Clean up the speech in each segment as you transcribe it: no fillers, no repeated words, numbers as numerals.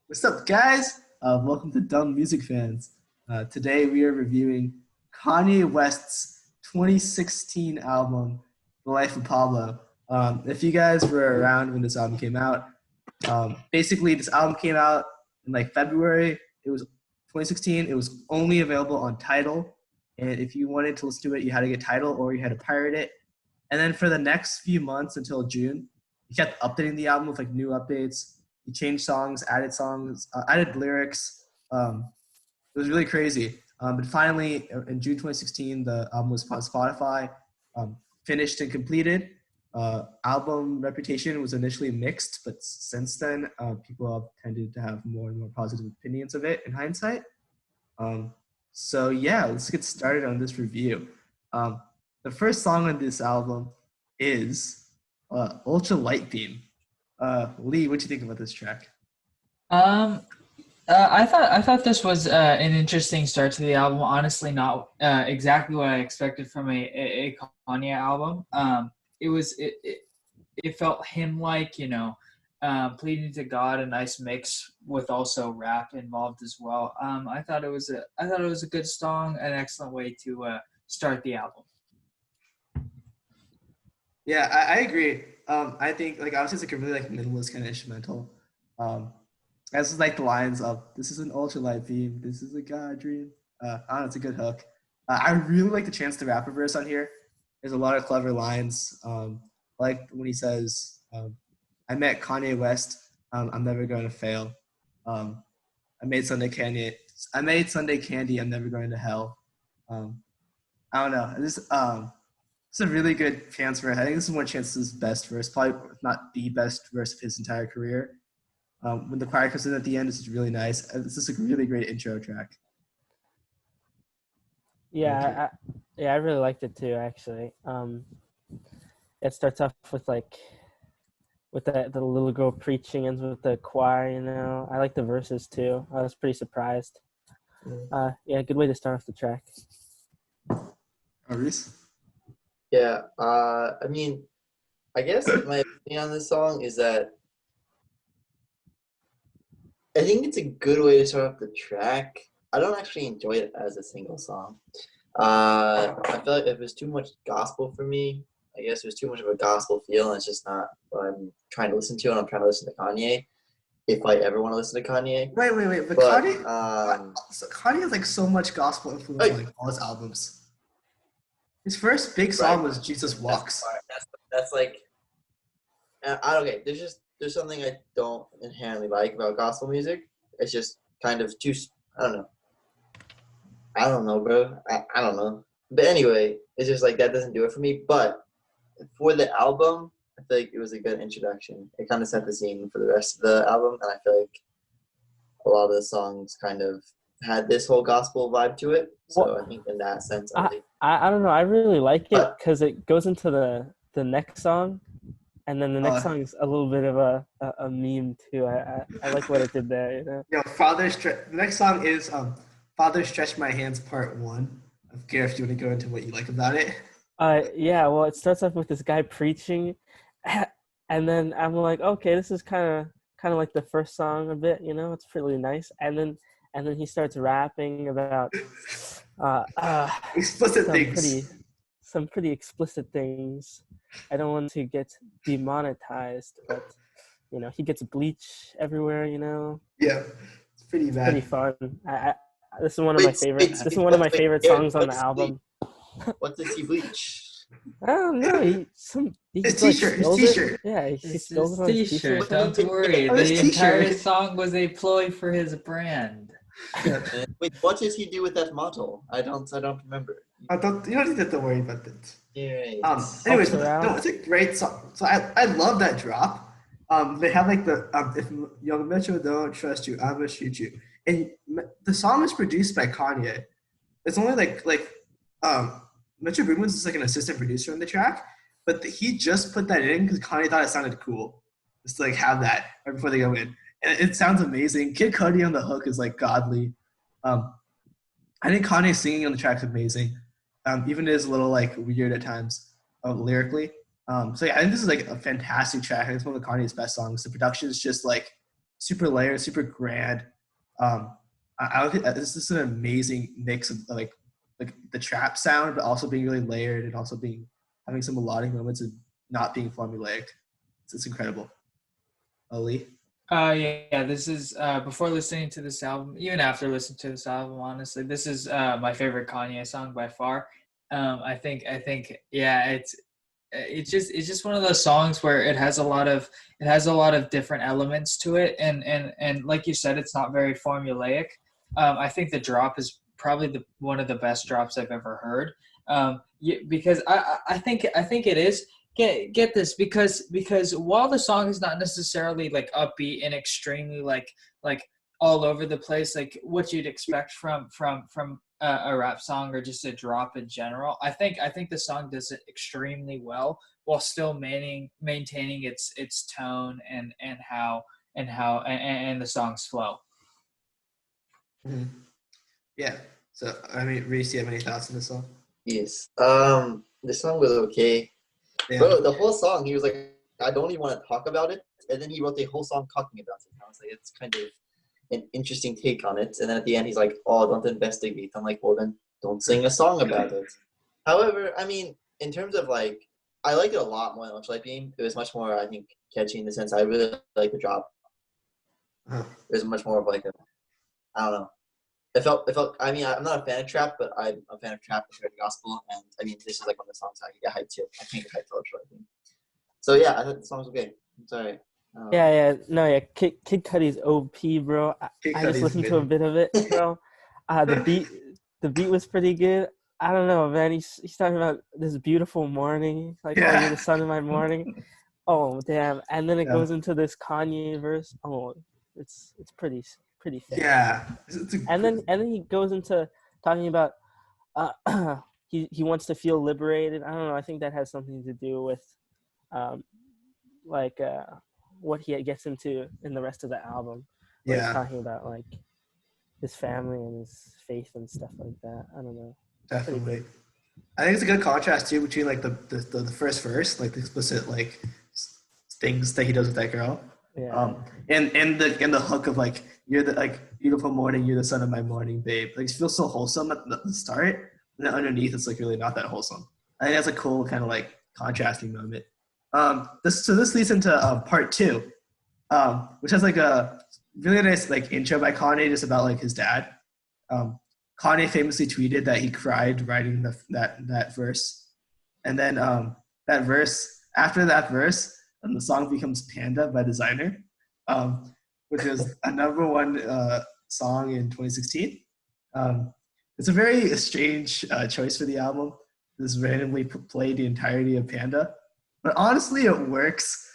What's up, guys? Welcome to Dumb Music Fans. Today we are reviewing Kanye West's 2016 album, The Life of Pablo. If you guys were around when this album came out, basically this album came out in like February. It was 2016. It was only available on Tidal, and if you wanted to listen to it, you had to get Tidal or you had to pirate it. And then for the next few months until June, he kept updating the album with like new updates. He changed songs, added lyrics. It was really crazy. But finally, in June 2016, the album was on Spotify, finished and completed. Album reputation was initially mixed, but since then, people have tended to have more and more positive opinions of it in hindsight. Um, so yeah, let's get started on this review. The first song on this album is Ultralight Beam. Lee, what do you think about this track? Um, I thought this was an interesting start to the album. Honestly, not exactly what I expected from a Kanye album. It felt him like pleading to God, a nice mix with also rap involved as well. I thought it was a good song, an excellent way to start the album. Yeah, I agree. I think like obviously it's like a really like minimalist kind of instrumental. Um, as like the lines of "This is an ultralight beam, this is a god dream." I don't know, it's a good hook. I really like the Chance the Rapper verse on here. There's a lot of clever lines. Like when he says, "I met Kanye West. I'm never going to fail. Um, I made Sunday candy. I made Sunday candy. I'm never going to hell." Um, I don't know. It's a really good Chance verse. I think this is one of Chance's best verse, probably if not the best verse of his entire career. When the choir comes in at the end, this is really nice. This is a really great intro track. Okay. Yeah, I really liked it too. Actually, it starts off with the little girl preaching, ends with the choir. I like the verses too. I was pretty surprised. Yeah, good way to start off the track. Reese? Yeah, I mean, I guess my opinion on this song is that I think it's a good way to start off the track. I don't actually enjoy it as a single song. I feel like if it's too much gospel for me, I guess there's too much of a gospel feel, and it's just not what I'm trying to listen to, and I'm trying to listen to Kanye, if I ever want to listen to Kanye. Wait. But Kanye has like so much gospel influence on like all his albums. His first big song was Jesus Walks. That's like, okay, there's something I don't inherently like about gospel music. It's just kind of too, I don't know. I don't know, bro. I don't know. But anyway, it's just like that doesn't do it for me. But for the album, I feel like it was a good introduction. It kind of set the scene for the rest of the album, and I feel like a lot of the songs kind of had this whole gospel vibe to it. So Well, I think in that sense, I don't know. I really like it because it goes into the next song, and then the next song is a little bit of a meme too. I like what it did there. The next song is Father Stretch My Hands Part 1. I'm curious if you want to go into what you like about it. Yeah. Well, it starts off with this guy preaching, and then I'm like, okay, this is kind of like the first song a bit. It's really nice, and then he starts rapping about Explicit things. some pretty explicit things. I don't want to get demonetized, but he gets bleach everywhere. Yeah, it's pretty bad. Pretty fun. This is one of my favorite. This is one of my favorite songs on the album. What does he bleach? I don't know. His t-shirt. Yeah, he It's spills his it on his t-shirt. t-shirt. Don't worry. Oh, his The entire t-shirt. song was a ploy for his brand. Wait, what does he do with that model? I don't remember. You don't need to worry about that. Yeah. Anyways, Helps no, it's a great song. So I love that drop. They have like the if young Metro don't trust you, I'm gonna shoot you. And the song is produced by Kanye. It's only Metro Boomin's is like an assistant producer on the track, but he just put that in because Kanye thought it sounded cool, just to like have that right before they go in, and it sounds amazing. Kid Cudi on the hook is like godly. I think Kanye singing on the track is amazing. Even it is a little like weird at times lyrically. So yeah, I think this is like a fantastic track. I think it's one of Kanye's best songs. The production is just like super layered, super grand. I look at this is an amazing mix of like the trap sound, but also being really layered and also being having some melodic moments and not being formulaic. It's incredible. Ali? Yeah, this is before listening to this album, even after listening to this album, honestly, this is my favorite Kanye song by far. I think, yeah, it's just one of those songs where it has a lot of different elements to it, and like you said, it's not very formulaic. I think the drop is probably one of the best drops I've ever heard. Because I think it is. Get this, because while the song is not necessarily like upbeat and extremely like all over the place, like what you'd expect from a rap song or just a drop in general, I think the song does it extremely well while still maintaining its tone and the song's flow. Mm-hmm. Yeah. So, I mean, Reese, do you have any thoughts on this song? Yes. The song was okay. Yeah. Bro, the whole song, he was like, I don't even want to talk about it. And then he wrote the whole song talking about it. And I was like, it's kind of an interesting take on it. And then at the end, he's like, oh, don't investigate. I'm like, well, then don't sing a song about it. However, I mean, in terms of like, I liked it a lot more than Ultralight Beam. It was much more, I think, catchy in the sense I really like the drop. Huh. It was much more of like I don't know. It felt, I mean, I'm not a fan of trap, but I'm a fan of trap compared to gospel. And I mean, this is like one of the songs I can get hyped to. I can't get hyped to Ultralight Beam. So yeah, I thought the song was okay. I'm sorry. Yeah. Kid Cudi's OP, bro. I just listened to a bit of it, bro. The beat was pretty good. I don't know, man. He's talking about this beautiful morning, like, oh, you're the sun of my morning. Oh, damn. And then it goes into this Kanye verse. Oh, it's pretty thick. Yeah. And then he goes into talking about he wants to feel liberated. I don't know. I think that has something to do with what he gets into in the rest of the album. Where he's talking about like his family and his faith and stuff like that. I don't know. Definitely. I think it's a good contrast too between like the first verse, like the explicit like things that he does with that girl. Yeah. And the hook of like, you're the like beautiful morning, you're the sun of my morning, babe. Like it feels so wholesome at the start, and then underneath it's like really not that wholesome. I think that's a cool kind of like contrasting moment. This leads into part 2, which has like a really nice like intro by Kanye just about like his dad. Kanye famously tweeted that he cried writing that verse, and then after that verse, the song becomes "Panda" by Designer, which is a #1 song in 2016. It's a very strange choice for the album. This randomly played the entirety of Panda, but honestly, it works.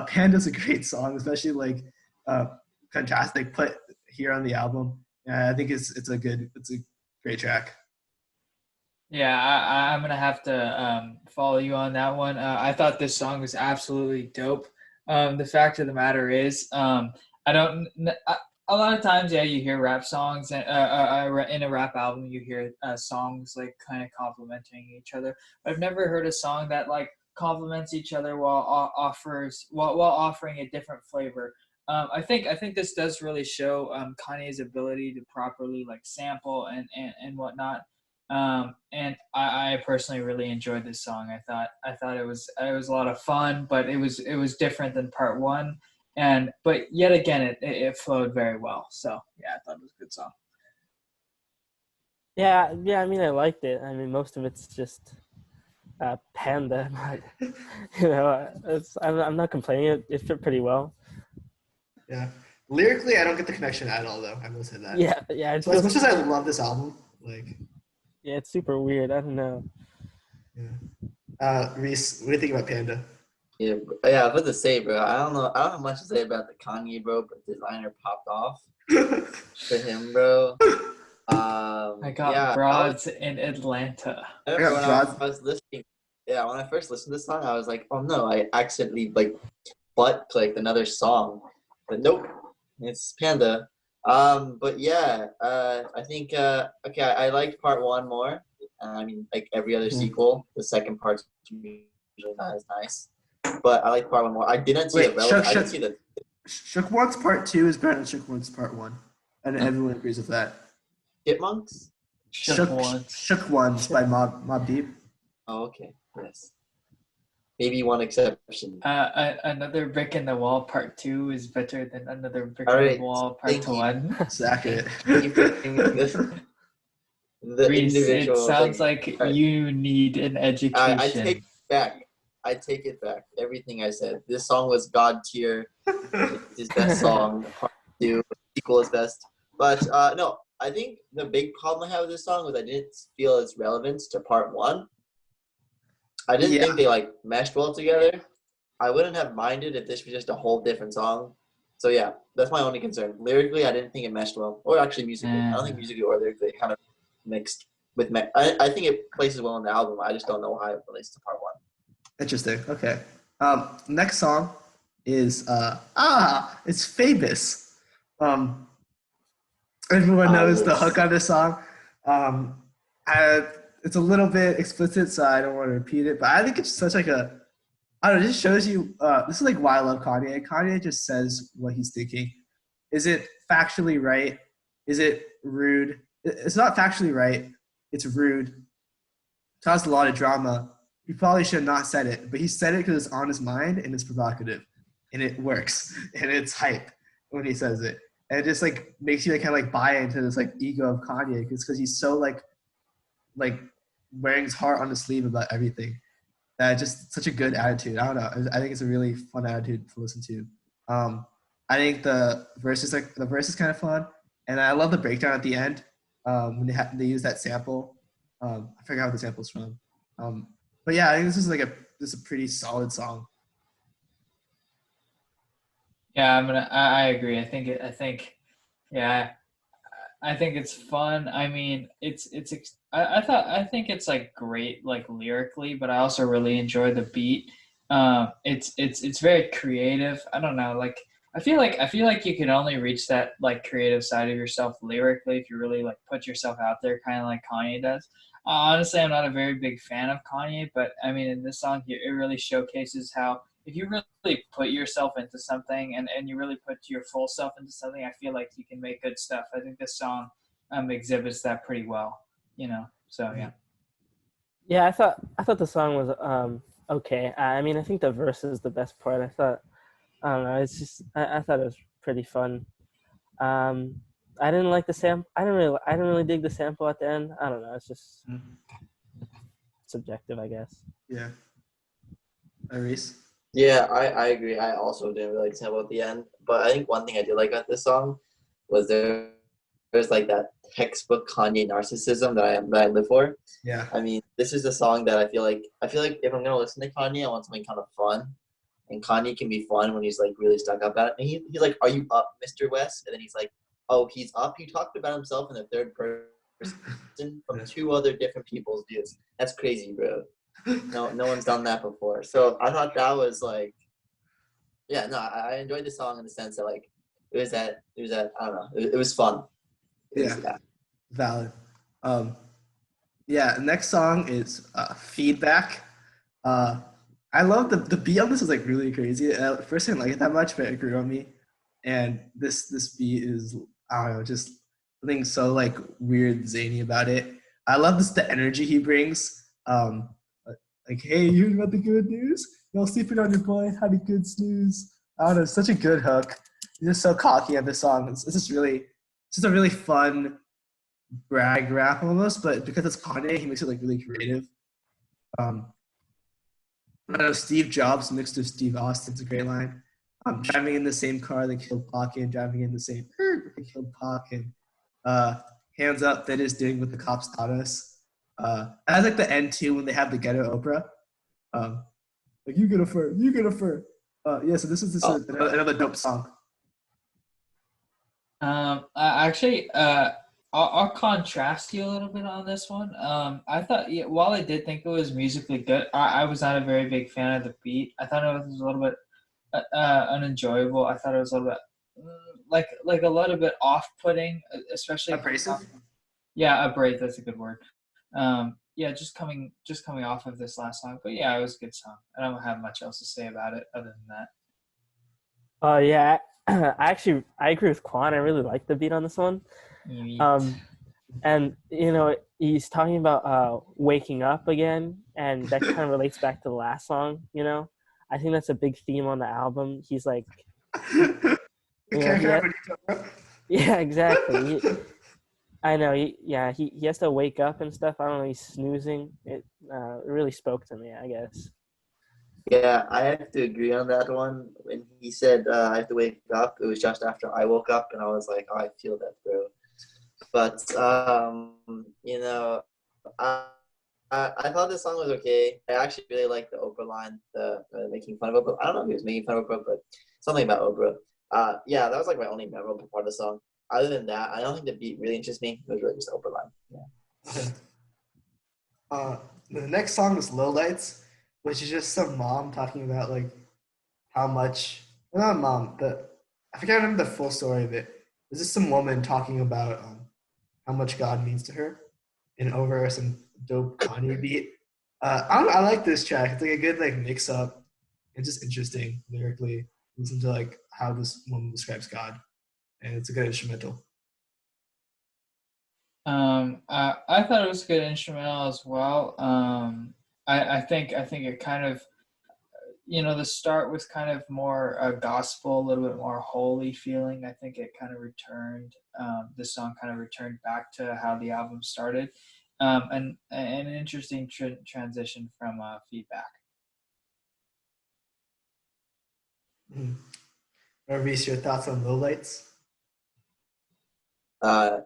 Panda's a great song, especially like fantastic put here on the album. I think it's a great track. Yeah, I'm gonna have to follow you on that one. I thought this song was absolutely dope. The fact of the matter is, a lot of times, yeah, you hear rap songs, and in a rap album, you hear songs like kind of complimenting each other. But I've never heard a song that like complements each other while offering a different flavor. I think this does really show Kanye's ability to properly like sample and whatnot. And I personally really enjoyed this song. I thought it was a lot of fun, but it was different than part 1, but yet again it flowed very well. So yeah, I thought it was a good song. Yeah. I mean, I liked it. I mean, most of it's just Panda, but you know, I'm not complaining. It fit pretty well. Yeah, lyrically, I don't get the connection at all, though. I will say that. Yeah. So as much as I love this album, like. Yeah, it's super weird. I don't know. Yeah. Reese, what do you think about Panda? Yeah, I was about to say, bro. I don't have much to say about the Kanye, bro, but Designer popped off for him, bro. I got broads in Atlanta. When I first listened to this song, I was like, oh no, I accidentally like butt clicked another song, but nope, it's Panda. But yeah, I think okay, I liked part 1 more. I mean, like every other sequel, the second part's usually not as nice. But I like part 1 more. I didn't see the Shook Ones Part 2 is better than Shook Ones Part 1. And everyone agrees with that. Chipmunks? Shook Ones by Mobb Deep. Oh, okay. Yes. Maybe one exception. Another Brick in the Wall Part 2 is better than Another Brick All in right, the Wall Part thank you. 1. It's accurate. Keep bringing the Reese, individual it sounds thing. like All right. you need an education. I take it back. I take it back. Everything I said. This song was God tier. It's his best song. Part 2, sequel is best. But no, I think the big problem I have with this song was I didn't feel its relevance to Part 1. I didn't think they like meshed well together. I wouldn't have minded if this was just a whole different song. So yeah, that's my only concern. Lyrically, I didn't think it meshed well, or actually musically. I don't think musically or lyrically it kind of mixed with. I think it places well on the album. I just don't know how it relates to Part 1. Interesting. Okay. Next song is it's Famous. Everyone knows the hook on this song. It's a little bit explicit, so I don't want to repeat it. But I think it's such like a, I don't know. It just shows you. This is like why I love Kanye. Kanye just says what he's thinking. Is it factually right? Is it rude? It's not factually right. It's rude. It caused a lot of drama. He probably should have not said it, but he said it because it's on his mind and it's provocative, and it works, and it's hype when he says it, and it just like makes you like kind of like buy into this like ego of Kanye because he's so like wearing his heart on his sleeve about everything. Just such a good attitude. I don't know. I think it's a really fun attitude to listen to. I think the verse is kind of fun, and I love the breakdown at the end when they use that sample. I forgot what the sample's from. But yeah, I think this is a pretty solid song. Yeah, I agree. I think it's fun. I mean, I think it's like great like lyrically, but I also really enjoy the beat. It's very creative. I don't know, like I feel like you can only reach that like creative side of yourself lyrically if you really like put yourself out there, kind of like Kanye does. Honestly, I'm not a very big fan of Kanye, but I mean, in this song, it really showcases how if you really put yourself into something and you really put your full self into something, I feel like you can make good stuff. I think this song exhibits that pretty well, you know. So yeah. Yeah, I thought the song was okay. I mean, I think the verse is the best part. I don't know. It's just I thought it was pretty fun. I didn't like the sample. I didn't really dig the sample at the end. I don't know. It's just subjective, I guess. Yeah. Iris? Yeah, I agree. I also didn't really like the sample at the end, but I think one thing I did like about this song was there's like that textbook Kanye narcissism that I live for. Yeah. I mean, this is the song that I feel like if I'm gonna listen to Kanye, I want something kind of fun, and Kanye can be fun when he's like really stuck up at it. And he's like, "Are you up, Mr. West?" And then he's like, "Oh, he's up." He talked about himself in the third person from two other different people's views. That's crazy, bro. No one's done that before. So I thought that was like, yeah, no, I enjoyed the song in the sense that like it was that I don't know, it was fun. Yeah. Valid. Yeah. Next song is Feedback. I love the beat on this is like really crazy. First, I didn't like it that much, but it grew on me. And this beat is, I don't know, just something so like weird, zany about it. I love the energy he brings. Like, hey, you heard about the good news? Y'all sleeping on your boy, had a good snooze. I don't know, it's such a good hook. He's just so cocky on this song. It's just a really fun brag rap almost, but because it's Kanye, he makes it like really creative. I know Steve Jobs mixed with Steve Austin's a great line. Driving in the same car, they killed Pac, and driving in the same they killed Pac, and hands up, that is doing what the cops taught us. I like the end too when they have the ghetto Oprah. Like you get a fur. Yeah, so this is another dope song. I'll contrast you a little bit on this one. I thought, while I did think it was musically good, I was not a very big fan of the beat. I thought it was a little bit unenjoyable. I thought it was a little bit like a little bit off-putting, especially abrasive. Yeah, abrasive. That's a good word. Yeah, just coming off of this last song, but yeah, it was a good song. I don't have much else to say about it other than that. Yeah, I agree with Quan. I really like the beat on this one. Yeet. And he's talking about waking up again, and that kind of relates back to the last song. I think that's a big theme on the album. He's like, The he character had, Benito. yeah, exactly. I know. He has to wake up and stuff. I don't know. He's snoozing. It really spoke to me, I guess. Yeah, I have to agree on that one. When he said I have to wake up, it was just after I woke up, and I was like, oh, I feel that, bro. But I thought this song was okay. I actually really liked the Oprah line, the making fun of Oprah. I don't know if he was making fun of Oprah, but something about Oprah. Yeah, that was like my only memorable part of the song. Other than that, I don't think the beat really interests me. It was really just the Oprah line. Yeah. The next song is Low Lights, which is just some mom talking about like how much, well, not mom, but I think I remember the full story of it. There's just some woman talking about how much God means to her, and over some dope Kanye beat. I like this track. It's like a good like mix up. It's just interesting lyrically. Listen to like how this woman describes God, and it's a good instrumental. I thought it was a good instrumental as well. I think it kind of, the start was kind of more gospel, a little bit more holy feeling. I think it kind of returned, the song kind of returned back to how the album started, and an interesting transition from feedback. Mm-hmm. Reese, your thoughts on Low Lights?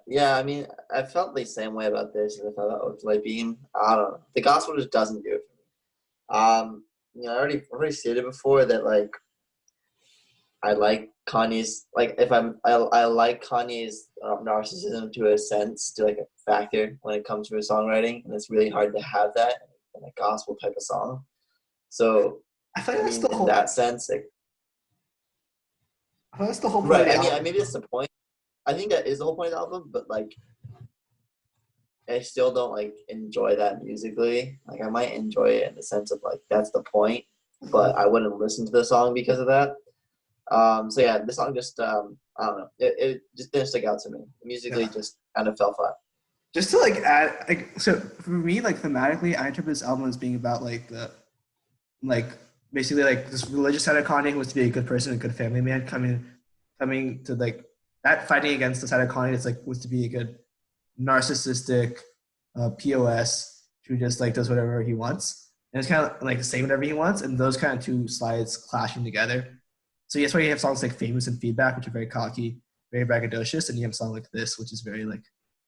Yeah, I mean, I felt the same way about this as I felt about Ultralight Beam. I don't know. The gospel just doesn't do it for me. I already stated before that like I like Kanye's I like Kanye's narcissism to a sense, to like a factor when it comes to his songwriting, and it's really hard to have that in a gospel type of song. So I thought I that's mean, the in whole. that sense, I thought that's the whole point of right? the I mean, album. maybe that's the point. I think that is the whole point of the album, but like I still don't like enjoy that musically. Like I might enjoy it in the sense of like that's the point, but I wouldn't listen to the song because of that. So yeah, the song just I don't know. It just didn't stick out to me. Musically, Yeah. just kind of fell flat. Just to like add, like, so for me, like thematically, I interpret this album as being about like the, like basically like this religious side of Kanye who was to be a good person, a good family man, coming to like that fighting against the side of Kanye that's like was to be a good narcissistic POS who just like does whatever he wants, and it's kind of like saying whatever he wants, and those kind of two sides clashing together. So that's why you have songs like Famous and Feedback, which are very cocky, very braggadocious, and you have a song like this, which is very like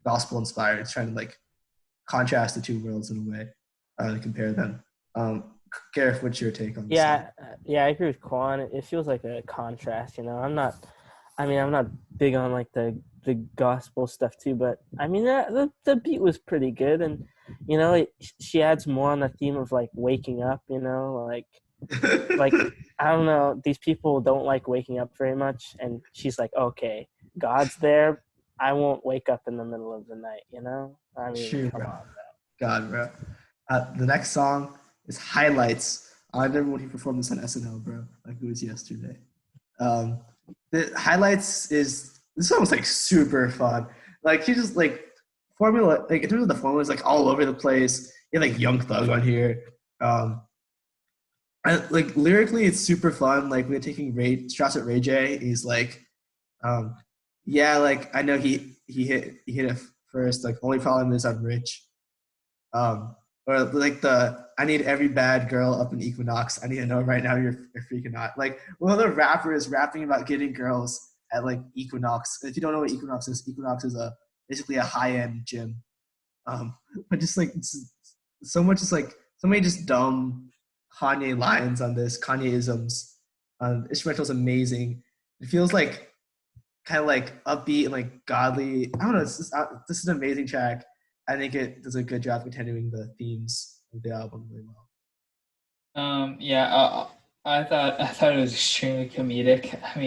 gospel inspired. It's trying to like contrast the two worlds in a way, and compare them. Gareth, what's your take on this song? Yeah, I agree with Quan. It feels like a contrast. I'm not big on like the gospel stuff too, but I mean the beat was pretty good, and she adds more on the theme of like waking up. Like I don't know, these people don't like waking up very much, and she's like, okay, God's there. I won't wake up in the middle of the night. I mean, Shoot, come bro. on. God, bro. The next song is Highlights. I remember when he performed this on SNL, bro. Like it was yesterday. The Highlights is, this song was like super fun. Like he just like formula, like in terms of the formula, is like all over the place. You have like Young Thug on here. And like lyrically, it's super fun. Like we're taking shots at Ray J. He's like, yeah, like I know he hit it first. Like only problem is I'm rich. Or like I need every bad girl up in Equinox. I need to know right now you're freaking out. Like one of the rappers rapping about getting girls at like Equinox. If you don't know what Equinox is basically a high end gym. But just like so much is like so many just dumb Kanye lines on this, Kanye isms. Instrumental's amazing. It feels like kind of like upbeat and like godly. I don't know. This is an amazing track. I think it does a good job continuing the themes of the album really well. I thought it was extremely comedic. I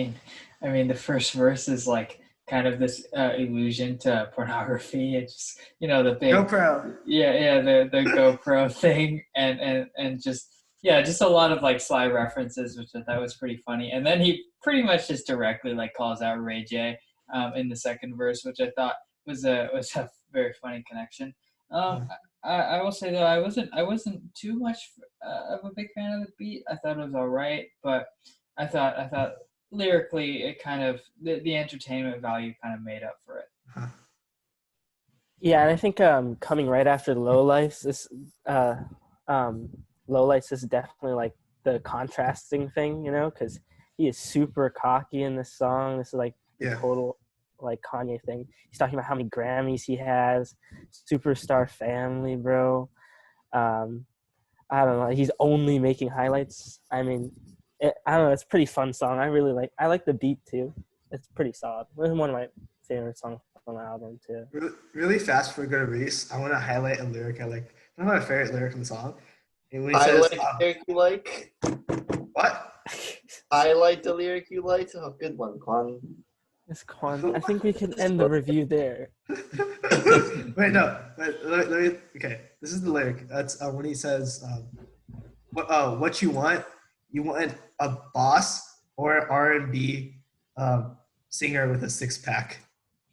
mean, the first verse is like kind of this allusion to pornography. It's just the big GoPro. the GoPro thing, and just Yeah, just a lot of like sly references, which I thought was pretty funny. And then he pretty much just directly like calls out Ray J in the second verse, which I thought was a very funny connection. Um, I will say though, I wasn't too much of a big fan of the beat. I thought it was all right, but I thought lyrically it kind of the entertainment value kind of made up for it. Yeah, and I think coming right after uh, um, Lowlights is definitely like the contrasting thing, because he is super cocky in this song. This is like the Yeah. total like Kanye thing. He's talking about how many Grammys he has, superstar family, bro. Um, I don't know. He's only making highlights. I mean, I don't know. It's a pretty fun song. I like the beat too. It's pretty solid. It's one of my favorite songs on the album too. Really fast before we go to Reese, I want to highlight a lyric I like. One of my favorite lyric in the song. And when he I says, like the lyric you like. what? I like the lyric you like. Oh, good one, Quan. It's Quan. I think we can end the review there. Wait, no. Let me, okay, this is the lyric. That's when he says, what you want? You want a boss or R&B singer with a six-pack.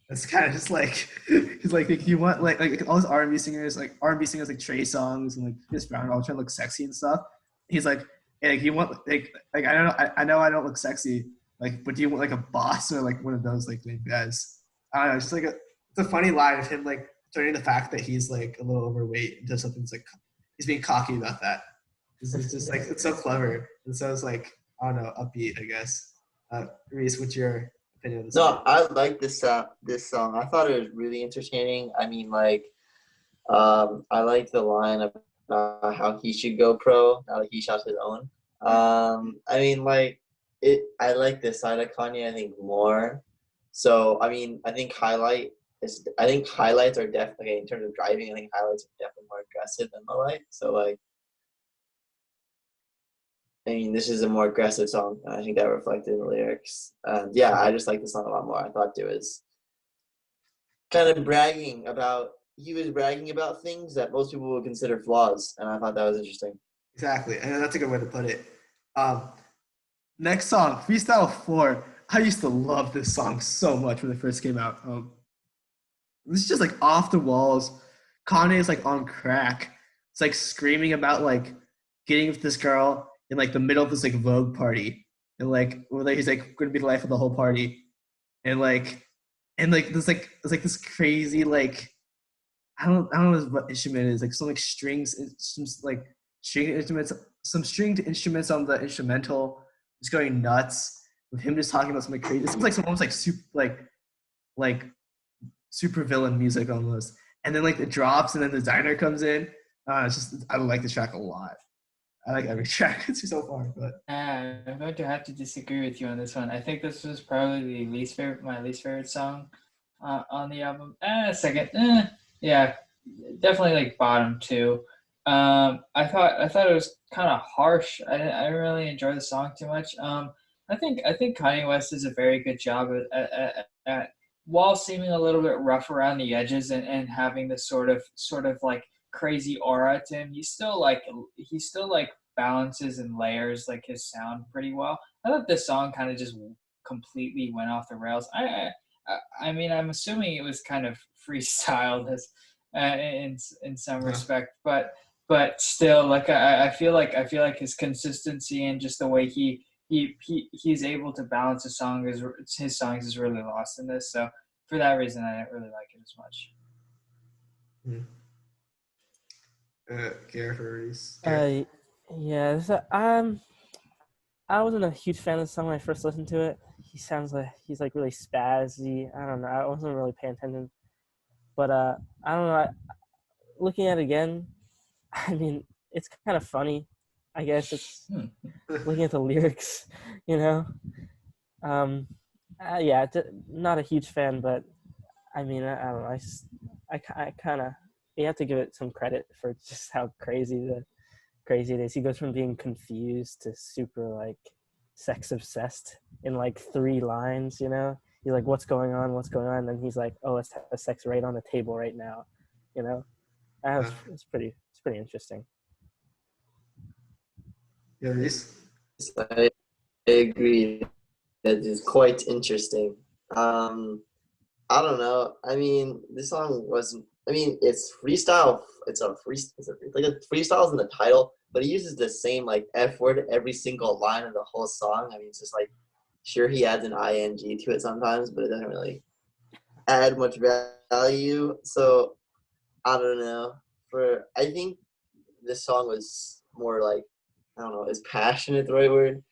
That's kind of just like he's like you want like all those R&B singers like Trey Songz and like Chris Brown all trying to look sexy and stuff. He's like, hey, like you want like I don't know I know I don't look sexy like, but do you want like a boss or like one of those like big guys? I don't know. It's just like it's a funny line of him like turning the fact that he's like a little overweight into something that's like he's being cocky about that. It's just like it's so clever and so it's like I don't know upbeat I guess. Reese, what's your opinion on this? No, I like this song. I thought it was really entertaining. I mean, like, I like the line about how he should go pro now that he shot his own. I mean, like, I like this side of Kanye. I think more. So, I mean, I think highlights are definitely in terms of driving. I think highlights are definitely more aggressive than low light. So, like, I mean, this is a more aggressive song, and I think that reflected in the lyrics. Yeah, I just like the song a lot more. I thought it was kind of he was bragging about things that most people would consider flaws, and I thought that was interesting. Exactly, and that's a good way to put it. Next song, Freestyle 4. I used to love this song so much when it first came out. This is just like off the walls. Kanye is like on crack. It's like screaming about like getting with this girl in like the middle of this like Vogue party, and like whether he's like going to be the life of the whole party, and like this like it's like this crazy like I don't know what instrument it is like some like strings, some like string instruments, some stringed instruments on the instrumental, just going nuts with him just talking about something crazy. It seems like some almost like super villain music almost. And then like it drops and then the designer comes in. It's just I like the track a lot. I like every track it's so far, but I'm going to have to disagree with you on this one. I think this was probably my least favorite song on the album. Second, yeah, definitely like bottom two. I thought it was kind of harsh. I didn't really enjoy the song too much. I think Kanye West does a very good job at while seeming a little bit rough around the edges and having this sort of like crazy aura to him. He still like balances and layers like his sound pretty well. I thought this song kind of just completely went off the rails. I mean, I'm assuming it was kind of freestyled as in some respect, but still, like I feel like his consistency and just the way he's able to balance his songs is really lost in this. So for that reason, I didn't really like it as much. Yeah, I wasn't a huge fan of the song when I first listened to it. He sounds like he's like really spazzy. I don't know. I wasn't really paying attention, but I don't know. Looking at it again, I mean, it's kind of funny. I guess it's looking at the lyrics, you know. Yeah, not a huge fan, but I mean, I don't know. I kind of you have to give it some credit for just how crazy it is. He goes from being confused to super like sex obsessed in like 3 lines, you know? He's like, what's going on? And then he's like, oh, let's have sex right on the table right now, you know? It's pretty interesting. Yeah, Reese? I agree. That is quite interesting. I don't know. I mean, this song wasn't. I mean, it's freestyle. It's a free. It's like a freestyle's in the title, but he uses the same like F word every single line of the whole song. I mean, it's just like, sure, he adds an ing to it sometimes, but it doesn't really add much value. So I don't know. I think this song was more like, I don't know, is passionate the right word?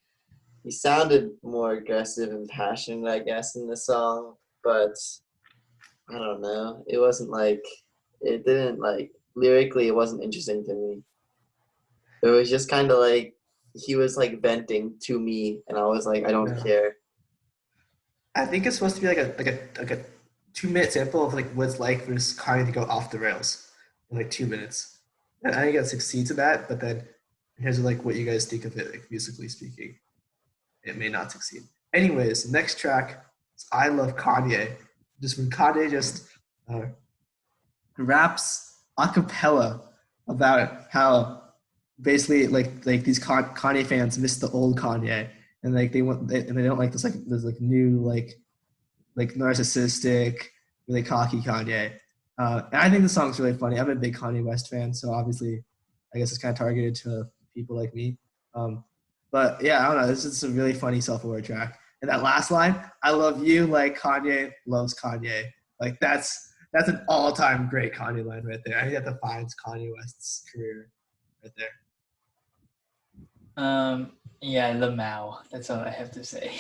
He sounded more aggressive and passionate, I guess, in the song, but I don't know. It wasn't like it didn't like lyrically. It wasn't interesting to me. It was just kind of like he was like venting to me, and I was like, I don't Yeah. care. I think it's supposed to be like a 2 minute sample of like what it's like for Kanye to go off the rails in like 2 minutes. And I think it succeeds at that, but then in terms of like what you guys think of it, like musically speaking, it may not succeed. Anyways, next track is I Love Kanye. Just when Kanye just uh, raps a cappella about how basically like these Kanye fans miss the old Kanye and like and they don't like this like new like narcissistic, really cocky Kanye. And I think the song's really funny. I'm a big Kanye West fan, so obviously, I guess it's kind of targeted to people like me. But yeah, I don't know. It's just a really funny self-aware track. And that last line, "I love you like Kanye loves Kanye." Like that's an all-time great Kanye line right there. I think that defines Kanye West's career right there. Yeah, the Mao. That's all I have to say.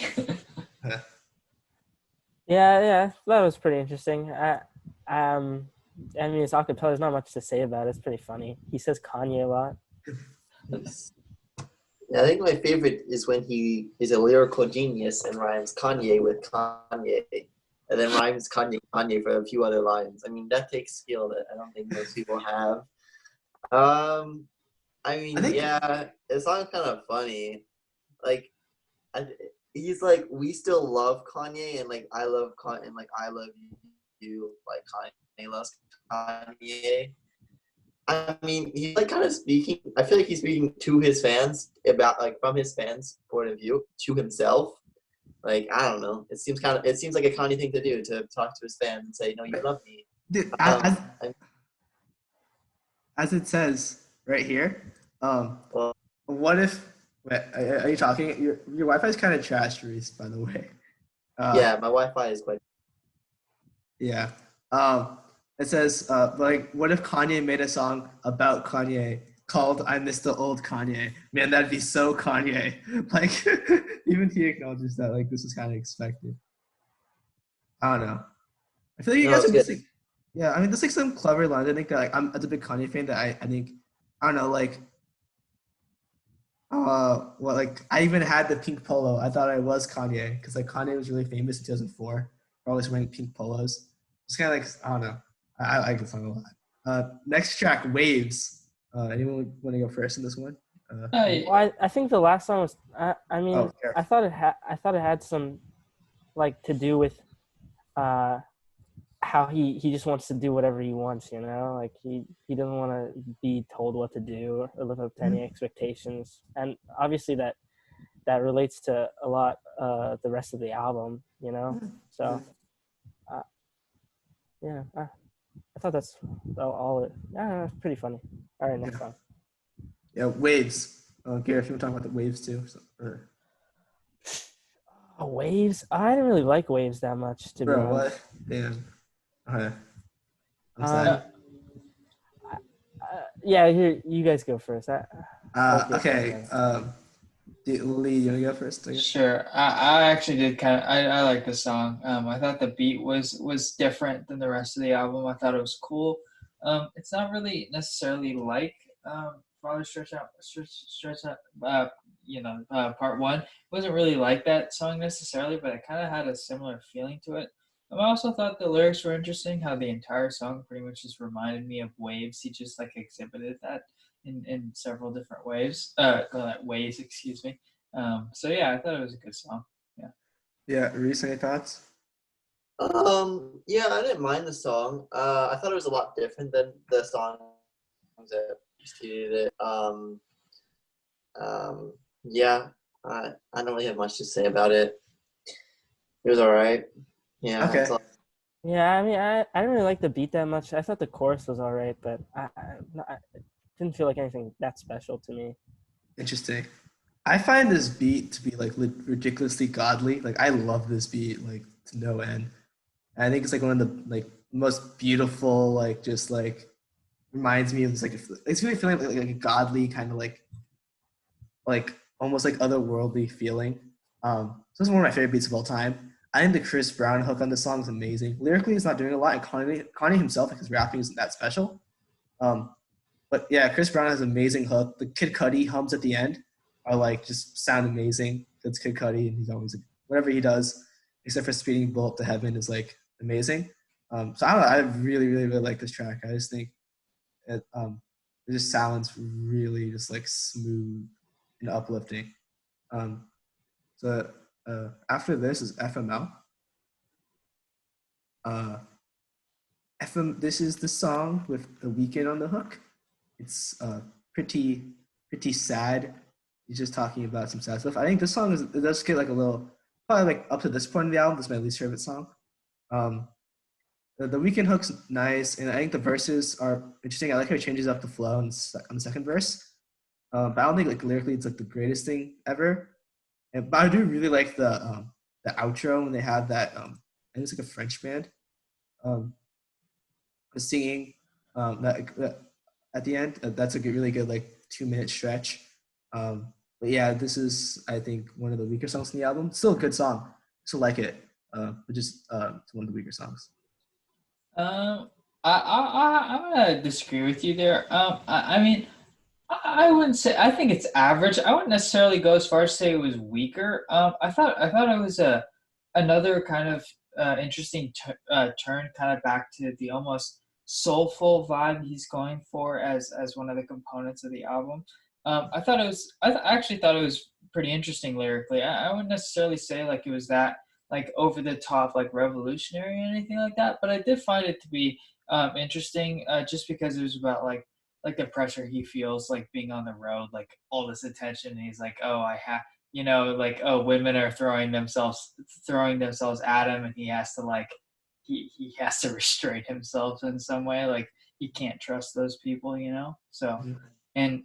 Yeah, that was pretty interesting. I mean, it's acapella. There's not much to say about it. It's pretty funny. He says Kanye a lot. Yeah, I think my favorite is when he is a lyrical genius and rhymes Kanye with Kanye, and then rhymes Kanye for a few other lines. I mean, that takes skill that I don't think most people have. I mean, I think yeah, the song's kind of funny. Like, he's like, we still love Kanye, and like, I love Kanye, and like, I love you, like Kanye loves Kanye. I mean, he's like kind of speaking. I feel like he's speaking to his fans about like from his fans' point of view to himself. Like I don't know. It seems like a Kanye thing to do to talk to his fans and say, "No, you love me." dude, Um, as it says right here, well, what if? Wait, are you talking? Your Wi-Fi is kind of trash, Reese. By the way. yeah, my Wi-Fi is quite. Yeah. It says like, what if Kanye made a song about Kanye called "I Miss the Old Kanye"? Man, that'd be so Kanye. Like, even he acknowledges that like this is kind of expected. I don't know. I feel like you No, guys it's are good. missing. Yeah, I mean, there's like some clever lines. I think that like I'm as a big Kanye fan that I think I don't know like well like I even had the pink polo. I thought I was Kanye because like Kanye was really famous in 2004 for always wearing pink polos. It's kind of like I don't know. I like the song a lot. Next track, Waves. Anyone want to go first in this one? Well, I think the last song was. I mean, Oh, sure. I thought it had some like to do with how he just wants to do whatever he wants. You know, like he doesn't want to be told what to do or live up to any expectations. And obviously that relates to a lot the rest of the album. You know, so yeah. I thought that's all it. Yeah, it's pretty funny. All right, next song. Yeah, Waves. Gareth, you want to talk about the Waves too? Waves? I didn't really like Waves that much, to be Bro, honest. what? Damn. Okay. I'm sad. Yeah, here you guys go first. Okay. Lee, you want to go first? I guess? Sure. I actually did kind of I like the song. I thought the beat was different than the rest of the album. I thought it was cool. It's not really necessarily like Father Stretch Out, part one. It wasn't really like that song necessarily, but it kind of had a similar feeling to it. I also thought the lyrics were interesting. How the entire song pretty much just reminded me of waves. He just like exhibited that in several different ways. Excuse me. So yeah, I thought it was a good song. Yeah. Yeah, Reese, any thoughts? Yeah, I didn't mind the song. I thought it was a lot different than the songs that preceded it. Yeah, I don't really have much to say about it. It was all right. Yeah, Okay. that's all. Yeah, I mean, I didn't really like the beat that much. I thought the chorus was all right, but I didn't feel like anything that special to me. Interesting. I find this beat to be like ridiculously godly. Like I love this beat like to no end. And I think it's like one of the like most beautiful like just like reminds me of this like it's really feeling like a godly kind of like almost like otherworldly feeling. So it's one of my favorite beats of all time. I think the Chris Brown hook on this song is amazing. Lyrically, he's not doing a lot, and Kanye himself, like his rapping isn't that special. Um, but yeah, Chris Brown has an amazing hook. The Kid Cudi hums at the end are like just sound amazing. It's Kid Cudi, and he's always like, whatever he does, except for Speeding Bullet to Heaven, is like amazing. So I don't know. I really, really, really like this track. I just think it just sounds really just like smooth and uplifting. Um, so after this is FML. Uh, This is the song with The Weeknd on the hook. It's pretty sad. He's just talking about some sad stuff. I think this song it does get like a little probably like up to this point in the album. This is my least favorite song. Um, the Weeknd hook's nice, and I think the verses are interesting. I like how he changes up the flow on the second verse. But I don't think like lyrically it's like the greatest thing ever. But I do really like the outro when they have that. I think it's like a French band um, singing that at the end. That's a really good like 2 minute stretch. But yeah, this is I think one of the weaker songs in the album. Still a good song. Still like it, but just it's one of the weaker songs. I'm gonna disagree with you there. I mean, I wouldn't say. I think it's average. I wouldn't necessarily go as far as say it was weaker. I thought it was another kind of interesting turn, kind of back to the almost soulful vibe he's going for as one of the components of the album. I thought it was. I actually thought it was pretty interesting lyrically. I wouldn't necessarily say like it was that like over the top like revolutionary or anything like that, but I did find it to be interesting just because it was about like the pressure he feels like being on the road, like all this attention. And he's like, oh, I have, like, oh, women are throwing themselves at him, and he has to like, he has to restrain himself in some way. Like he can't trust those people. So, and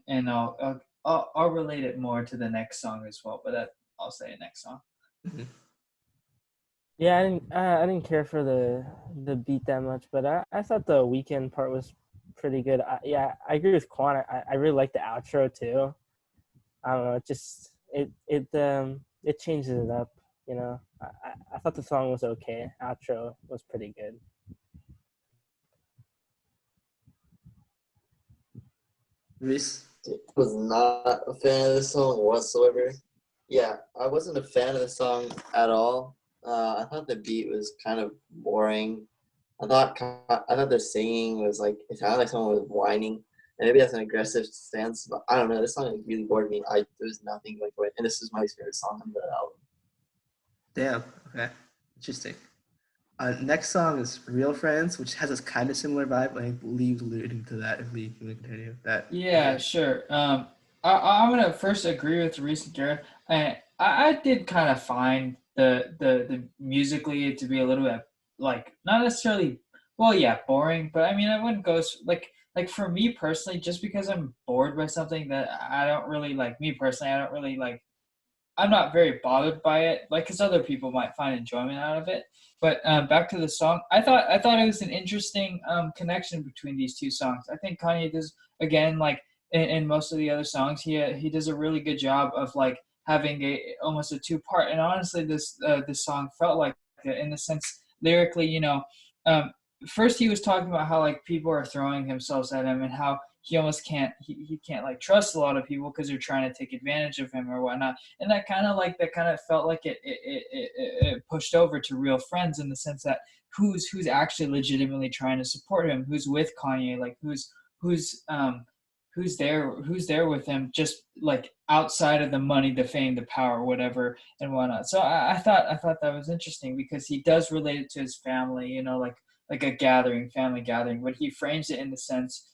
I'll relate it more to the next song as well, but I'll say next song. Mm-hmm. Yeah, I didn't care for the beat that much, but I thought the weekend part was pretty good. Yeah, I agree with Quan. I really like the outro too. I don't know, it changes it up. I thought the song was okay. Outro was pretty good. Reese? Was not a fan of the song whatsoever. Yeah, I wasn't a fan of the song at all. I thought the beat was kind of boring. I thought the singing was like it sounded like someone was whining, and maybe that's an aggressive stance, but I don't know. This song really bored me. There was nothing like it, and this is my favorite song on the album. Damn. Okay. Interesting. Next song is Real Friends, which has a kind of similar vibe. I believe alluding to that if we can continue that. Yeah, sure. I'm gonna first agree with Reese and Garrett. I did kind of find the musically to be a little bit like not necessarily well, yeah, boring. But I mean, I wouldn't go like for me personally, just because I'm bored by something that I don't really like. Me personally, I don't really like. I'm not very bothered by it, like because other people might find enjoyment out of it. But back to the song, I thought it was an interesting connection between these two songs. I think Kanye does again, like in most of the other songs, he does a really good job of like having almost a two part. And honestly, this song felt like it in the sense lyrically, um, first he was talking about how like people are throwing themselves at him and how he almost can't he can't like trust a lot of people because they're trying to take advantage of him or whatnot. And that kind of felt like it pushed over to real friends in the sense that who's actually legitimately trying to support him, who's with Kanye, like who's there with him, just like outside of the money, the fame, the power, whatever and whatnot. So I thought that was interesting because he does relate it to his family, like a family gathering, but he frames it in the sense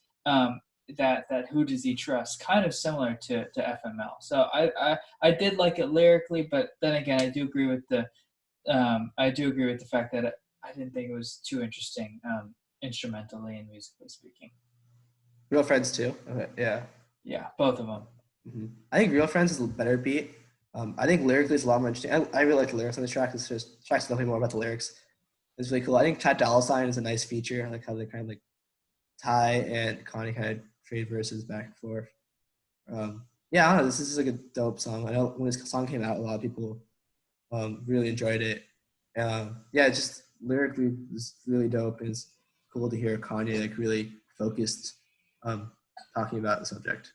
that Who Does He Trust, kind of similar to FML. So I did like it lyrically, but then again, I do agree with the fact that I didn't think it was too interesting instrumentally and musically speaking. Real Friends too. Okay, yeah. Yeah, both of them. Mm-hmm. I think Real Friends is a better beat. I think lyrically it's a lot more interesting. I really like the lyrics on this track. It's just track's definitely more about the lyrics. It's really cool. I think Chad Dollar Sign is a nice feature. I like how they kind of like Ty and Kanye kind of trade verses back and forth. Yeah, I don't know. This is like a dope song. I know when this song came out, a lot of people really enjoyed it. Yeah, just lyrically it's really dope. And it's cool to hear Kanye like really focused talking about the subject.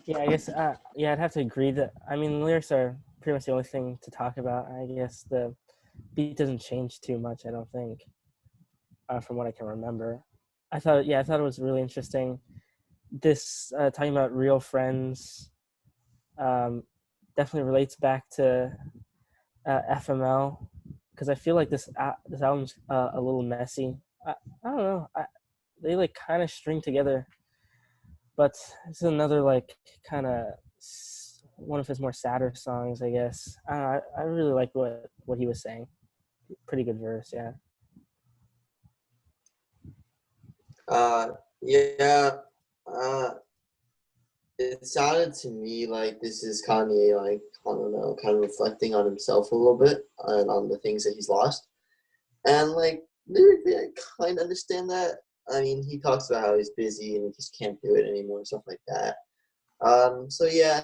Yeah, I guess. Yeah, I'd have to agree that. I mean, lyrics are pretty much the only thing to talk about. I guess the beat doesn't change too much. I don't think, from what I can remember. I thought it was really interesting. This talking about real friends definitely relates back to FML because I feel like this album's a little messy. I don't know. They like kind of string together, but it's another like kind of one of his more sadder songs, I guess. I really like what he was saying. Pretty good verse, yeah. Yeah. It sounded to me like this is Kanye, like, I don't know, kind of reflecting on himself a little bit and on the things that he's lost. And, like, lyrically, I kind of understand that. I mean, he talks about how he's busy and he just can't do it anymore and stuff like that. So, yeah,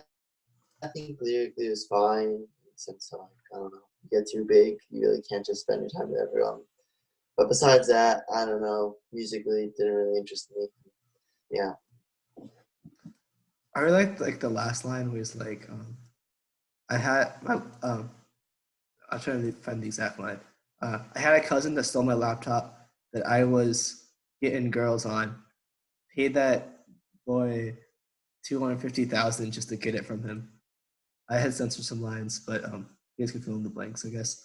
I think lyrically it was fine. Since, like, I don't know, you get too big, you really can't just spend your time with everyone. But besides that, I don't know, musically, it didn't really interest me. Yeah. I really like the last line was like, I had my I'm trying to find the exact line. I had a cousin that stole my laptop that I was getting girls on. Paid that boy $250,000 just to get it from him. I had censored some lines, but you guys can fill in the blanks, I guess.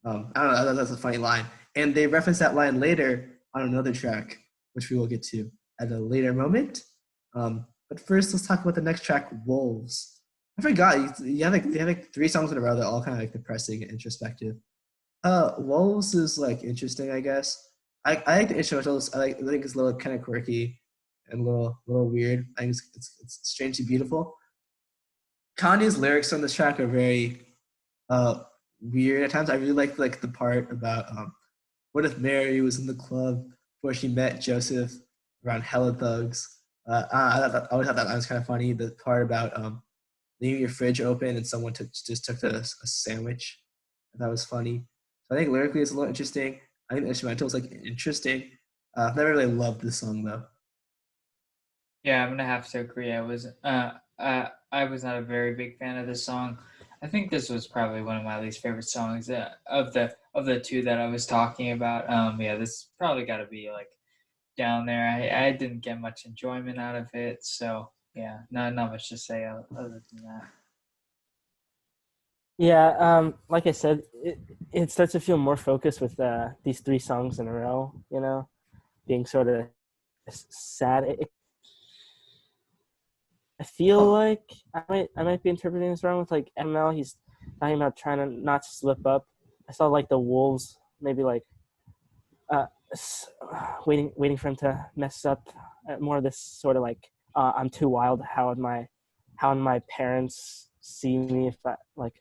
I don't know. That's a funny line, and they reference that line later on another track, which we will get to at a later moment. But first, let's talk about the next track, Wolves. I forgot they have like 3 songs in a row that are all kind of like depressing and introspective. Wolves is like interesting, I guess. I like the instrumentals. I think it's a little kind of quirky and a little weird. I think it's strangely beautiful. Kanye's lyrics on this track are very weird at times. I really like the part about what if Mary was in the club before she met Joseph around hella thugs. I always thought that line was kind of funny. The part about leaving your fridge open and someone just took a sandwich. That was funny. So I think lyrically it's a little interesting. I think the instrumental is like interesting. I've never really loved this song though. Yeah, I'm gonna have to agree. I was not a very big fan of this song. I think this was probably one of my least favorite songs of the 2 that I was talking about. Yeah, this probably got to be like down there. I didn't get much enjoyment out of it, so yeah, not much to say other than that. Yeah, like I said, it starts to feel more focused with these 3 songs in a row, you know, being sort of sad. I feel like I might be interpreting this wrong with like ML. He's talking about trying to not slip up. I saw like the Wolves maybe like waiting for him to mess up. More of this sort of like I'm too wild. How would my parents see me if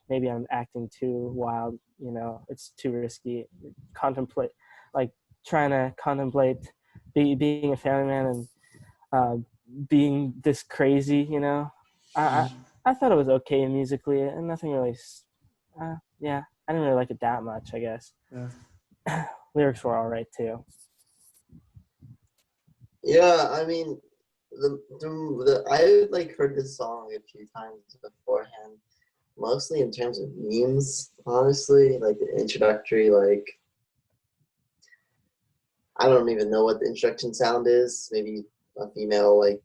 maybe I'm acting too wild? You know, it's too risky. Trying to contemplate being a family man and being this crazy. You know, I thought it was okay musically and nothing really. Yeah, I didn't really like it that much. I guess. Yeah. Lyrics were all right too. Yeah, I mean, I like heard this song a few times beforehand, mostly in terms of memes. Honestly, like the introductory, like I don't even know what the introduction sound is. Maybe a female like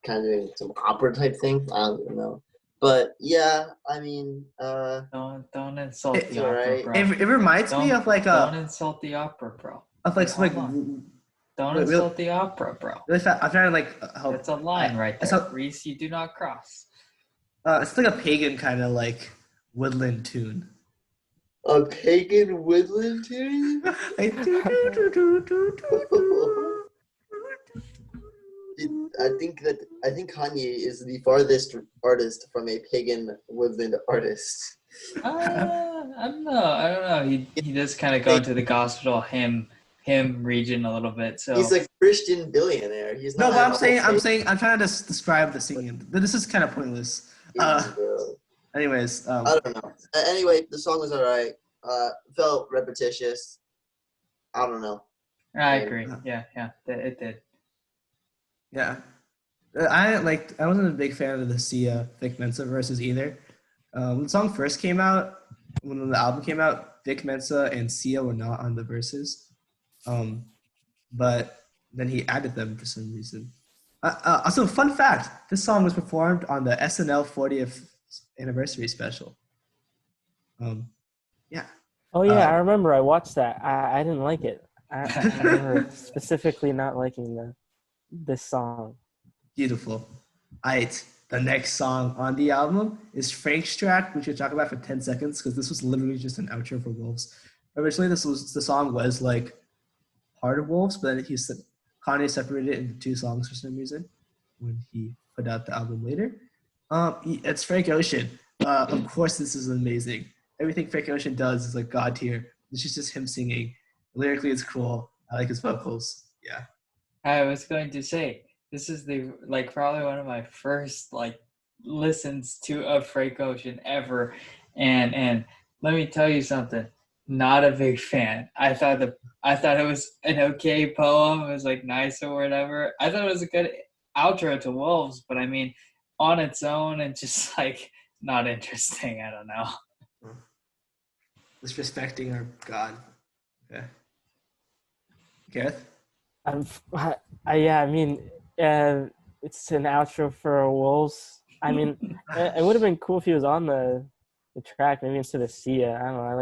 kind of doing some opera type thing. I don't even know. But yeah, I mean, Don't insult the opera, right. bro. It reminds me of like don't insult the opera, bro. of like some like Don't Wait, insult the opera, bro. really fast. I'm trying to like help. That's a line right I there. saw- Reese, you do not cross. It's like a pagan kind of like woodland tune. A pagan woodland tune? Like, do, do, do, do, do, do, do. I think Kanye is the farthest artist from a pagan woodland artist. I don't know. He does kind of go into the gospel hymn region a little bit. So He's a Christian billionaire. He's No, not. but I'm saying, I'm trying to describe the singing. This is kind of pointless. Anyways, I don't know. Anyway, the song was alright. Felt repetitious. I don't know. I agree. Yeah, it did. yeah, I wasn't a big fan of the Sia Vic Mensa verses either. When the song first came out, when the album came out, Vic Mensa and Sia were not on the verses, but then he added them for some reason. Also, fun fact: this song was performed on the SNL 40th anniversary special. Yeah. Oh yeah, I remember. I watched that. I didn't like it. I remember specifically not liking this song. Beautiful. Alright, the next song on the album is Frank's track, which we'll talk about for 10 seconds because this was literally just an outro for Wolves. Originally, the song was like part of Wolves, but then Kanye separated it into 2 songs for some reason when he put out the album later. It's Frank Ocean. Of course, this is amazing. Everything Frank Ocean does is like god tier. This is just him singing. Lyrically, it's cool. I like his vocals. Yeah. I was going to say this is probably one of my first listens to of Frank Ocean ever, and let me tell you something. Not a big fan. I thought it was an okay poem. It was nice or whatever. I thought it was a good outro to Wolves, but I mean, on its own and just not interesting. I don't know. Disrespecting our God. Okay. Gareth? Yeah, I mean, it's an outro for Wolves. I mean, it would have been cool if he was on the track, maybe instead of Sia. I don't know. I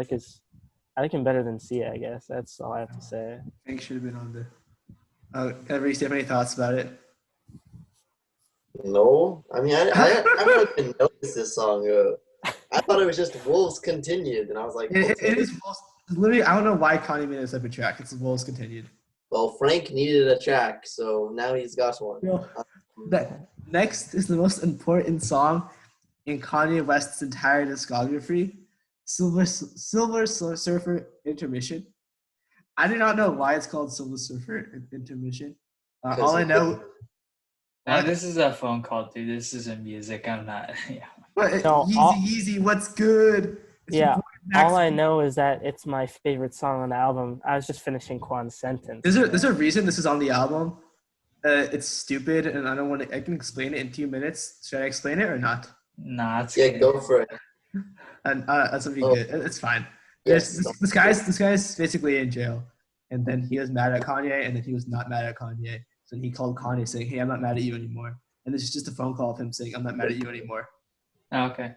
like him better than Sia, I guess. That's all I have to say. Frank should have been on there. Reese, do you have any thoughts about it? No, I mean, I haven't even noticed this song. I thought it was just Wolves Continued, and I was like, It is Wolves. Literally, I don't know why Kanye made a separate track. It's Wolves Continued. well, Frank needed a track, so now he's got one. Next is the most important song in Kanye West's entire discography, Silver Surfer Intermission. I do not know why it's called Silver Surfer Intermission. All I know. Now, this is a phone call, dude. This isn't music. I'm not. Yeah. But No, Yeezy, what's good? Yeah, all I know is that it's my favorite song on the album. I was just finishing Quan's sentence. There's a reason this is on the album. It's stupid, and I don't want to. I can explain it in 2 minutes. Should I explain it or not? Nah, it's Yeah, good. go for it. And that's gonna be good. It's fine. This guy's basically in jail, and then he was mad at Kanye, and then he was not mad at Kanye. So he called Kanye saying, "Hey, I'm not mad at you anymore." And this is just a phone call of him saying, "I'm not mad at you anymore." Oh, okay.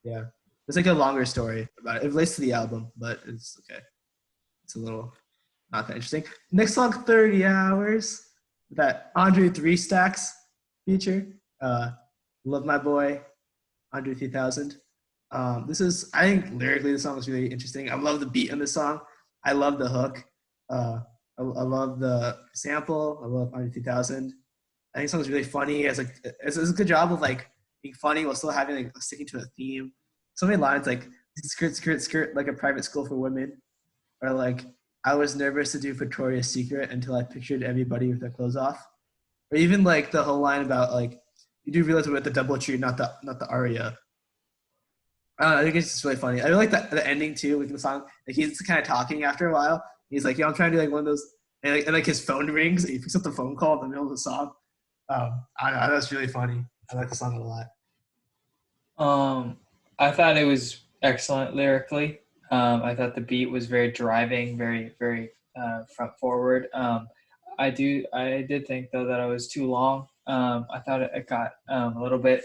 Yeah, it's like a longer story about it. It relates to the album, but it's okay. It's a little not that interesting. Next song, 30 Hours. That Andre 3 Stacks feature. Love My Boy, Andre 3000. I think lyrically the song is really interesting. I love the beat in the song. I love the hook. I love the sample. I love Andre 3000. I think the song is really funny. It's a good job of being funny while still having sticking to a theme. So many lines skirt, skirt, skirt, like a private school for women, or I was nervous to do Victoria's Secret until I pictured everybody with their clothes off, or even the whole line about you do realize we're at the double tree, not the aria. I think it's just really funny. I really like the ending too, the song. He's kind of talking after a while. He's like, I'm trying to do one of those, and his phone rings, and he picks up the phone call in the middle of the song. I don't know, that's really funny. I like the song a lot. I thought it was excellent lyrically. I thought the beat was very driving, very, very front forward. I did think though that it was too long. I thought it got a little bit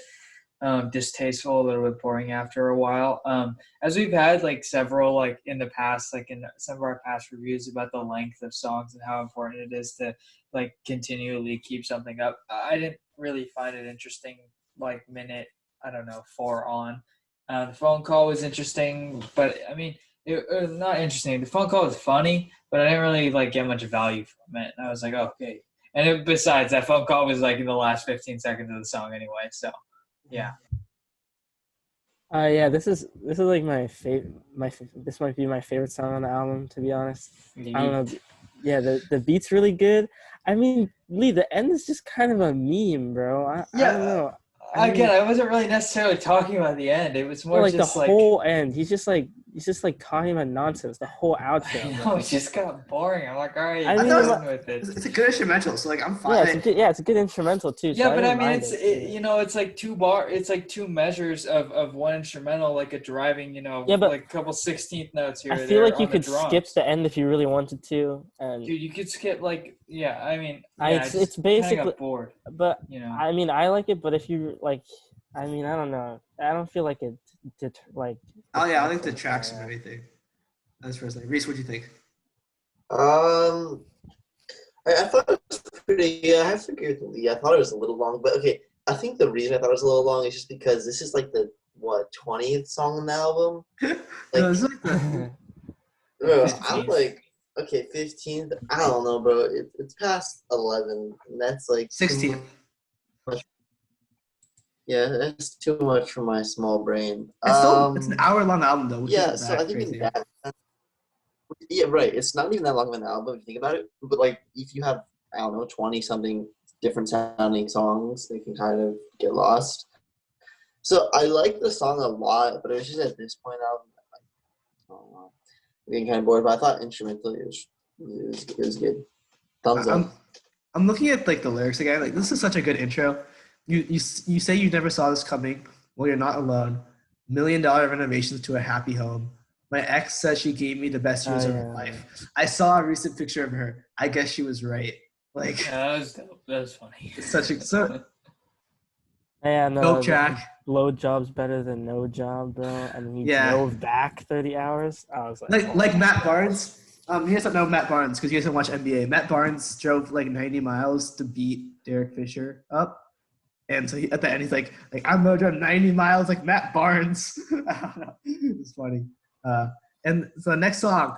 distasteful, a little bit boring after a while. As we've had like several like in the past, like in some of our past reviews about the length of songs and how important it is to like continually keep something up. I didn't really find it interesting. Like minute, I don't know, 4 on. The phone call was interesting, but I mean, it was not interesting. The phone call was funny, but I didn't really like get much value from it. And I was like, oh, okay. And besides, that phone call was like in the last 15 seconds of the song anyway. So, yeah. Yeah, this is like my favorite. This might be my favorite song on the album, to be honest. I don't know. Yeah, the beat's really good. I mean, Lee, the end is just kind of a meme, bro. I don't know. I wasn't really necessarily talking about the end. It was more like just the like whole end. He's just like talking about nonsense. The whole outro. I know, it just got boring. I'm like, all right, I mean, with it. It's a good instrumental, so like I'm fine. It's a good instrumental too. Yeah, so but I mean, it's like it's like 2 measures of one instrumental, like a driving, but like a couple 16th notes here. I feel like you could skip the end if you really wanted to, and dude, you could skip like, yeah. I mean, it's basically bored. But I mean, I like it. But if you like, I mean, I don't know. I don't feel like it did like. Oh yeah, I like the tracks and everything. That's personally. Reese, what do you think? I thought it was pretty. Yeah, I have to agree with Lee. I thought it was a little long, but okay. I think the reason I thought it was a little long is just because this is like the 20th song on the album. Like, bro, I'm like, okay, 15th. I don't know, bro. It's past 11, and that's like 16th. Yeah, that's too much for my small brain. It's an hour-long album, though. Yeah, so I think in that. Yeah, right. It's not even that long of an album if you think about it. But like, if you have, I don't know, 20-something different sounding songs, they can kind of get lost. So I like the song a lot, but it was just at this point album, I'm getting kind of bored. But I thought instrumentally it was good. Thumbs up. I'm looking at like the lyrics again. Like, this is such a good intro. You say you never saw this coming. Well, you're not alone. $1 million renovations to a happy home. My ex says she gave me the best years of her life. I saw a recent picture of her. I guess she was right. Like, that was dope. That was funny. It's such a dope track. Blow job's better than no job, bro. And he drove back 30 hours. I was like Matt Barnes. You guys don't know Matt Barnes because you guys don't watch NBA. Matt Barnes drove like 90 miles to beat Derek Fisher up. And so at the end, he's like I'm going to drive 90 miles like Matt Barnes. I don't know. It's funny. And so the next song,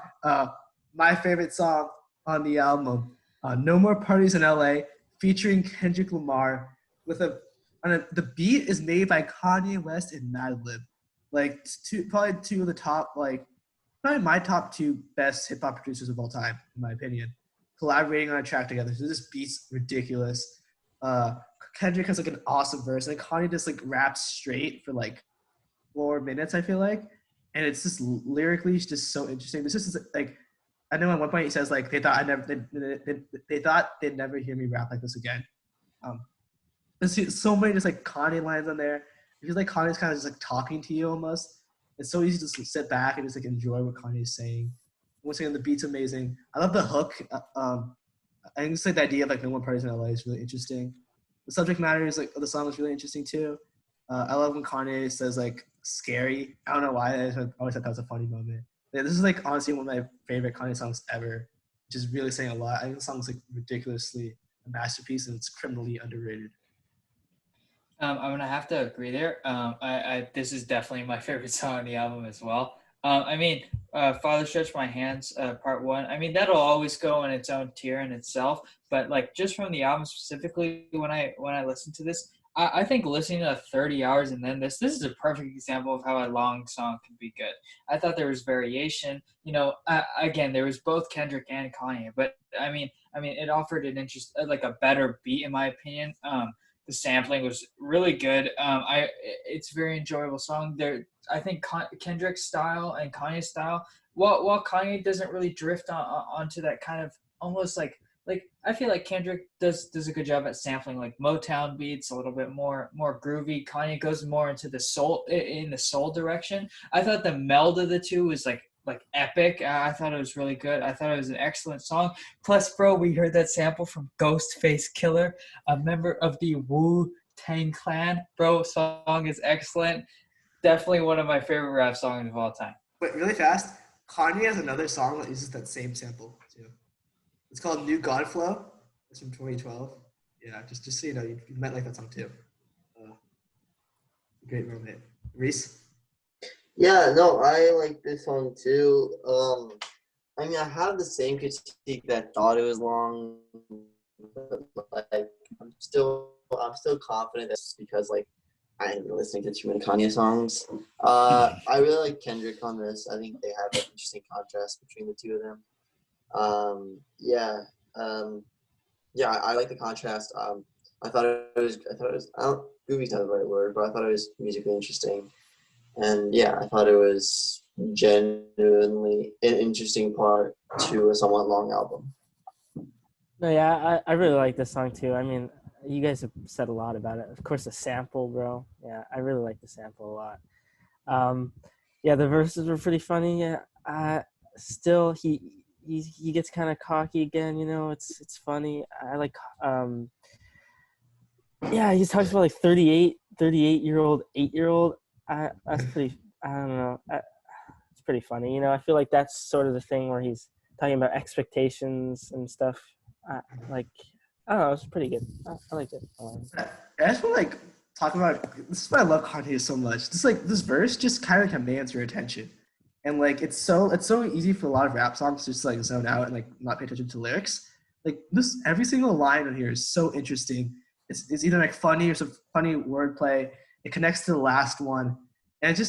my favorite song on the album, No More Parties in LA, featuring Kendrick Lamar, with the beat is made by Kanye West and Madlib. Like probably 2 of the top, like probably my top 2 best hip hop producers of all time, in my opinion, collaborating on a track together. So this beat's ridiculous. Kendrick has like an awesome verse, and Kanye just like raps straight for like 4 minutes, I feel like. And it's just lyrically just so interesting. This is like, I know at one point he says like they thought they'd never hear me rap like this again. There's so many just like Kanye lines on there. Because like Kanye's kind of just like talking to you almost. It's so easy to just sit back and just like enjoy what Kanye's saying. Once again, the beat's amazing. I love the hook. I think just like the idea of like no more parties in LA is really interesting. The subject matter is like the song is really interesting too. I love when Kanye says like scary. I don't know why. I always thought that was a funny moment. Yeah, this is like honestly one of my favorite Kanye songs ever, which is really saying a lot. I think the song's like ridiculously a masterpiece and it's criminally underrated. I'm gonna have to agree there. This is definitely my favorite song on the album as well. Father Stretch My Hands, part 1. I mean, that'll always go in its own tier in itself. But like just from the album specifically, when I listen to this, I think listening to 30 hours and then this is a perfect example of how a long song can be good. I thought there was variation. Again, there was both Kendrick and Kanye, but I mean, it offered an interest, like a better beat in my opinion. The sampling was really good. It's a very enjoyable song. I think Kendrick's style and Kanye's style, while Kanye doesn't really drift onto that kind of almost like I feel like Kendrick does a good job at sampling like Motown beats, a little bit more groovy. Kanye goes more into the soul direction. I thought the meld of the two was like epic. I thought it was really good. I thought it was an excellent song. Plus, bro, we heard that sample from Ghostface Killer, a member of the Wu Wu-Tang Clan, bro. Song is excellent. Definitely one of my favorite rap songs of all time. Wait, really fast. Kanye has another song that uses that same sample too. It's called New God Flow. It's from 2012. Yeah, just so you know, you might like that song too. Great moment. Reese? Yeah, no, I like this song too. I mean, I have the same critique that I thought it was long, but like I'm still confident that's because like I ain't been listening to too many Kanye songs. I really like Kendrick on this. I think they have an interesting contrast between the two of them. Yeah, I like the contrast. I thought it was, I don't, movie's not the right word, but I thought it was musically interesting. And yeah, I thought it was genuinely an interesting part to a somewhat long album. No, yeah, I really like this song too. I mean, you guys have said a lot about it. Of course, the sample, bro. Yeah, I really like the sample a lot. Yeah, the verses were pretty funny. Yeah, still he gets kind of cocky again. You know, it's funny. I like yeah, he talks about like 38-year-old 8-year-old. That's pretty. I don't know. It's pretty funny. You know, I feel like that's sort of the thing where he's talking about expectations and stuff. Like, I don't know. It's pretty good. I like it. I just want to like talk about this is why I love Kanye so much. This verse just kind of commands your attention. And like it's so easy for a lot of rap songs to just like zone out and like not pay attention to lyrics. Like this every single line on here is so interesting. It's either like funny or some funny wordplay. It connects to the last one. And you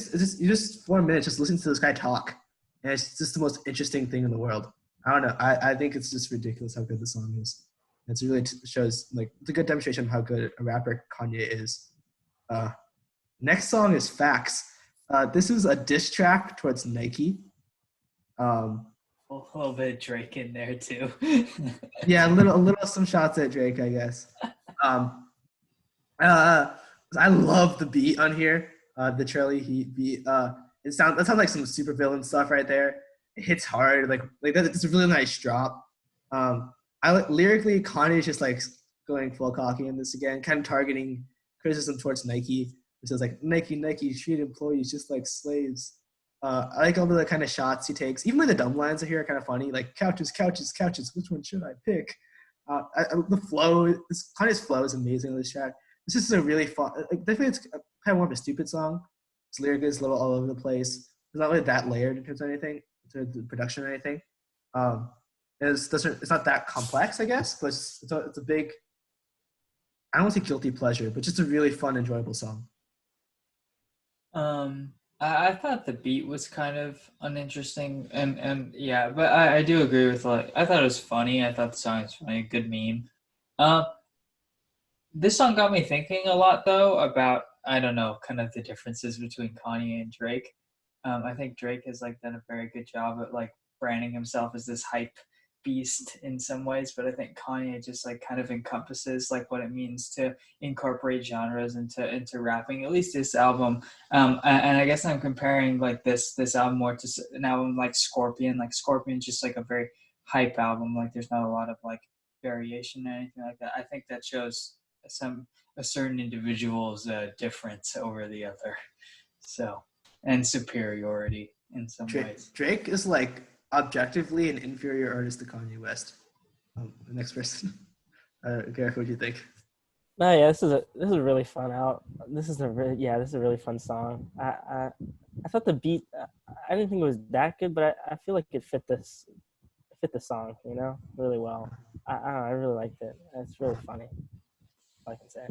just 4 minutes just listen to this guy talk. And it's just the most interesting thing in the world. I don't know. I think it's just ridiculous how good the song is. It's really shows like it's a good demonstration of how good a rapper Kanye is. Next song is Facts. This is a diss track towards Nike. A little bit of Drake in there too. Yeah, a little some shots at Drake, I guess. I love the beat on here. The Charlie Heat beat. That sounds like some super villain stuff right there. It hits hard, like that. It's a really nice drop. Lyrically, Kanye is just like going full cocky in this again, kind of targeting criticism towards Nike, which is like Nike treat employees just like slaves. I like all the kind of shots he takes. Even like the dumb lines here are kind of funny, like couches, which one should I pick? The flow, Kanye's flow is amazing on this track. This is a really fun. Like, definitely, it's kind of more of a stupid song. Its lyric is a little all over the place. It's not really that layered in terms of anything, in terms of the production or anything. It's not that complex, I guess, but it's a big. I don't want to say guilty pleasure, but just a really fun, enjoyable song. I thought the beat was kind of uninteresting, and yeah, but I do agree with like I thought it was funny. I thought the song was funny, a good meme. This song got me thinking a lot though about I don't know, kind of the differences between Kanye and Drake. I think Drake has like done a very good job at like branding himself as this hype beast in some ways, but I think Kanye just like kind of encompasses like what it means to incorporate genres into rapping. At least this album, and I guess I'm comparing like this album more to an album like Scorpion. Like Scorpion's just like a very hype album. Like there's not a lot of like variation or anything like that. I think that shows a certain individual's difference over the other, so and superiority in some ways. Drake is like objectively an inferior artist to Kanye West. The next person. Gareth, what do you think? No, yeah, this is a really fun out. This is a really fun song. I thought the beat. I didn't think it was that good, but I feel like it fit the song, you know, really well. I don't know, I really liked it. It's really funny. I can say.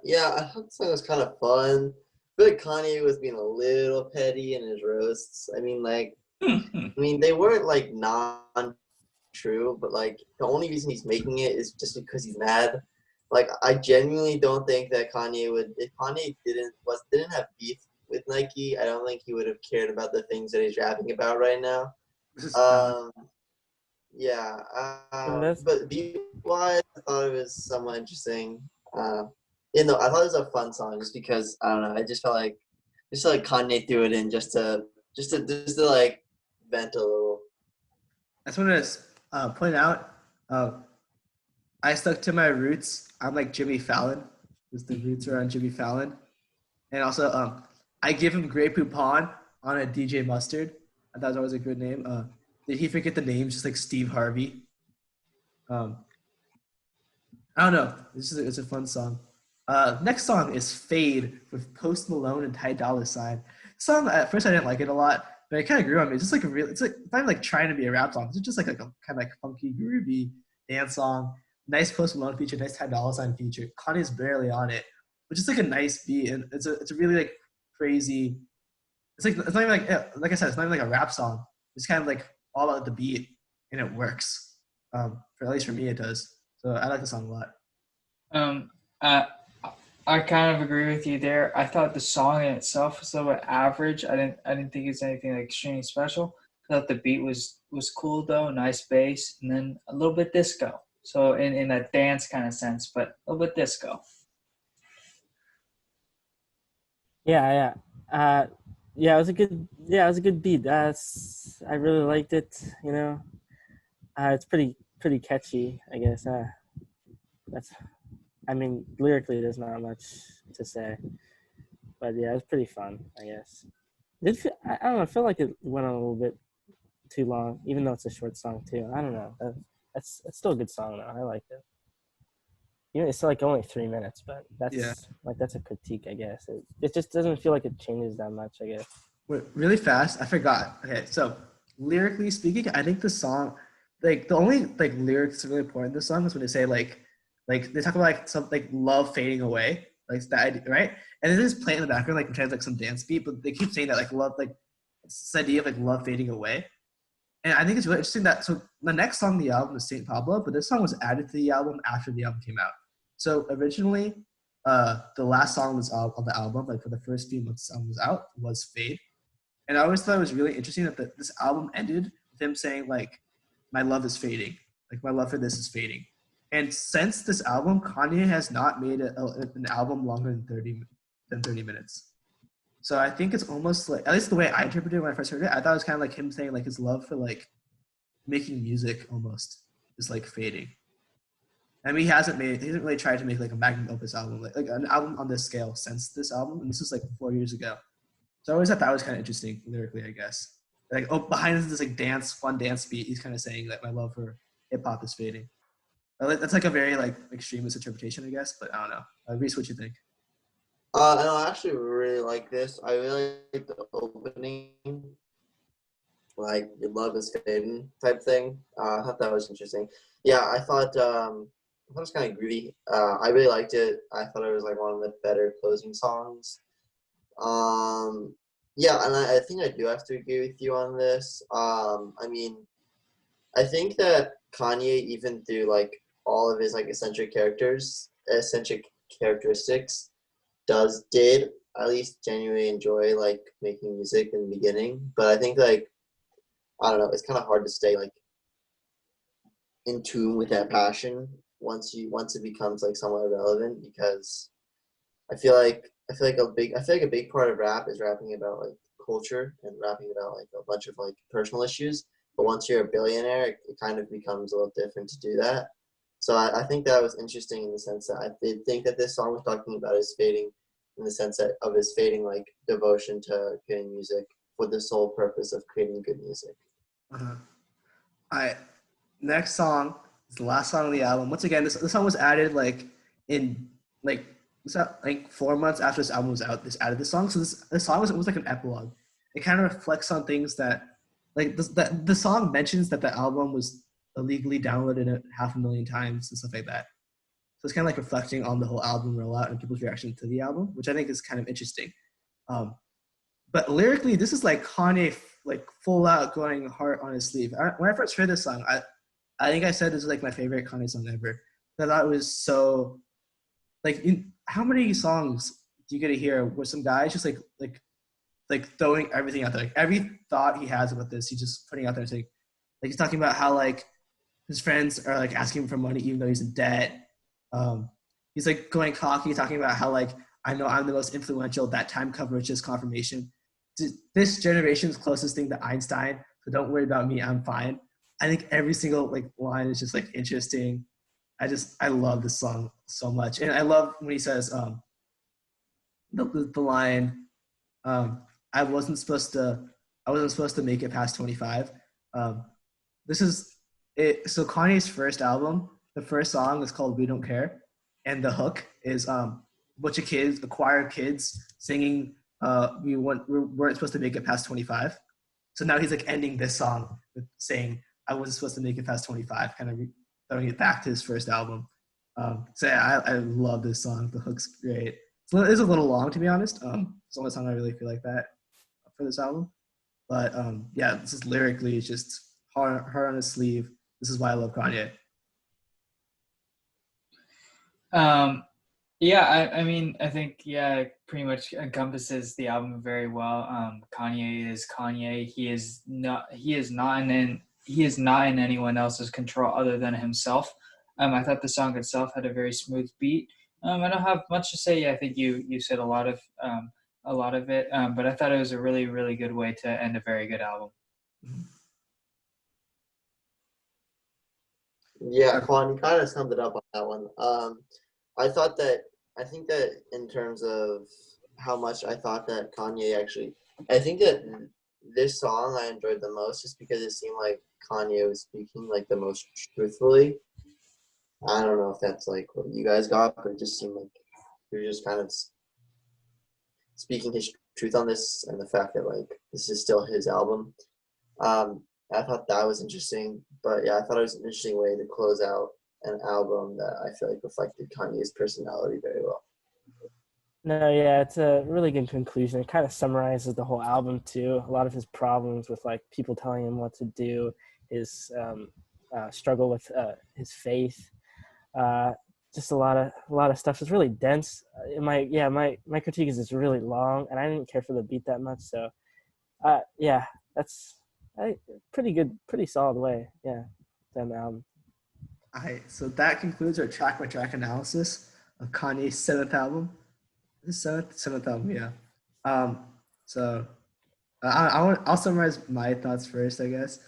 Yeah, I thought the song was kind of fun. I feel like Kanye was being a little petty in his roasts. I mean, they weren't like non-true, but like the only reason he's making it is just because he's mad. Like I genuinely don't think that Kanye would. If Kanye didn't have beef with Nike, I don't think he would have cared about the things that he's rapping about right now. Yeah, but beat-wise, I thought it was somewhat interesting. I thought it was a fun song just because I don't know. I just felt like Kanye threw it in just to like vent a little. I just want to point out I stuck to my roots. I'm like Jimmy Fallon, because the roots are on Jimmy Fallon. And also, I give him Grey Poupon on a DJ Mustard. I thought it was always a good name. Did he forget the names? Just like Steve Harvey. Um, I don't know. It's a fun song. Next song is Fade with Post Malone and Ty Dolla $ign. Song at first I didn't like it a lot, but it kind of grew on me. It's just like a real. It's like not even like trying to be a rap song. It's just like a kind of like funky, groovy dance song. Nice Post Malone feature, nice Ty Dolla $ign feature. Kanye's barely on it, which is like a nice beat, and it's a really like crazy. It's not even like like I said, it's not even like a rap song. It's kind of like all about the beat, and it works. For at least for me, it does. So I like the song a lot. Um, uh, I kind of agree with you there. I thought the song in itself was a little bit average. I didn't think it was anything like extremely special. I thought the beat was cool though, nice bass, and then a little bit disco. So in a dance kind of sense, but a little bit disco. Yeah, yeah, it was a good beat. I really liked it. You know, it's pretty catchy, I guess. That's, I mean, lyrically, there's not much to say, but yeah, it was pretty fun, I guess. I don't know. I feel like it went on a little bit too long, even though it's a short song too. I don't know. It's still a good song though. I liked it. You know, it's like only 3 minutes, but Yeah. that's a critique, I guess. It just doesn't feel like it changes that much, I guess. Wait, really fast, I forgot. Okay, so lyrically speaking, I think the song, like the only like lyrics that's really important in the song is when they say like they talk about like some like love fading away, like that idea, right? And it is playing in the background, like pretend like some dance beat, but they keep saying that like love, like it's this idea of like love fading away. And I think it's really interesting that so the next song on the album is Saint Pablo, but this song was added to the album after the album came out. So originally, the last song was on the album, like for the first few months the album was out, was Fade. And I always thought it was really interesting that this album ended with him saying like, "My love is fading, like my love for this is fading." And since this album, Kanye has not made an album longer than 30 minutes. So I think it's almost like, at least the way I interpreted it when I first heard it, I thought it was kind of like him saying like his love for like making music almost is like fading. I mean, he hasn't really tried to make like a magnum opus album, like an album on this scale since this album, and this is like 4 years ago. So I always thought that was kind of interesting lyrically, I guess. Like, oh, behind this like fun dance beat, he's kind of saying that my love for hip hop is fading. That's like a very like extremist interpretation, I guess. But I don't know. Reese, what you think? And I actually really like this. I really like the opening, like your love is fading type thing. I thought that was interesting. Yeah, I thought it was kind of groovy. I really liked it. I thought it was like one of the better closing songs. Yeah, and I think I do have to agree with you on this. I mean, I think that Kanye, even through like all of his like eccentric characteristics, did at least genuinely enjoy like making music in the beginning. But I think like I don't know, it's kind of hard to stay like in tune with that passion once it becomes like somewhat irrelevant, because I feel like a big part of rap is rapping about like culture and rapping about like a bunch of like personal issues. But once you're a billionaire, it kind of becomes a little different to do that. So I think that was interesting in the sense that I did think that this song was talking about his fading, in the sense that of his fading like devotion to creating music for the sole purpose of creating good music. Uh-huh. All right. Next song is the last song on the album. Once again, this song was added like in like like 4 months after this album was out. This added this song, so this song was like an epilogue. It kind of reflects on things that like the song mentions that the album was illegally downloaded 500,000 times and stuff like that. So it's kind of like reflecting on the whole album rollout and people's reaction to the album, which I think is kind of interesting. But lyrically, this is like Kanye like full out going hard on his sleeve. When I first heard this song, I think I said this is like my favorite Kanye song ever. I thought it was so like how many songs do you get to hear where some guys just like throwing everything out there, like every thought he has about this, he's just putting out there, like he's talking about how like his friends are like asking him for money even though he's in debt. He's like going cocky, talking about how like I know I'm the most influential. That time coverage is confirmation. This generation's closest thing to Einstein. So don't worry about me. I'm fine. I think every single like line is just like interesting. I love this song so much, and I love when he says the line, um, I wasn't supposed to make it past 25. Um, this is it. So Kanye's first album, the first song is called "We Don't Care," and the hook is a bunch of kids, a choir of kids singing. We weren't supposed to make it past 25. So now he's like ending this song with saying, "I wasn't supposed to make it past 25," kind of throwing it back to his first album. So yeah, I love this song. The hook's great. It's a little long, to be honest. It's the only song I really feel like that for this album. But yeah, this is lyrically, it's just hard on his sleeve. This is why I love Kanye. Yeah, I mean, I think, yeah, it pretty much encompasses the album very well. Kanye is Kanye. He is not in anyone else's control other than himself. I thought the song itself had a very smooth beat. I don't have much to say. I think you said a lot of it, but I thought it was a really, really good way to end a very good album. Yeah, Quan, you kind of summed it up on that one. I think that in terms of how much I thought that Kanye actually, I think that this song I enjoyed the most just because it seemed like Kanye was speaking like the most truthfully. I don't know if that's like what you guys got, but it just seemed like he was just kind of speaking his truth on this and the fact that like this is still his album. I thought that was interesting, but yeah, I thought it was an interesting way to close out an album that I feel like reflected Kanye's personality very well. No, yeah, it's a really good conclusion. It kind of summarizes the whole album too. A lot of his problems with like people telling him what to do, his struggle with his faith, just a lot of stuff. It's really dense. My critique is it's really long, and I didn't care for the beat that much. So, yeah, that's pretty good, pretty solid way. Yeah, that album. All right, so that concludes our track by track analysis of Kanye's seventh album. This seventh album, yeah. So I'll summarize my thoughts first, I guess.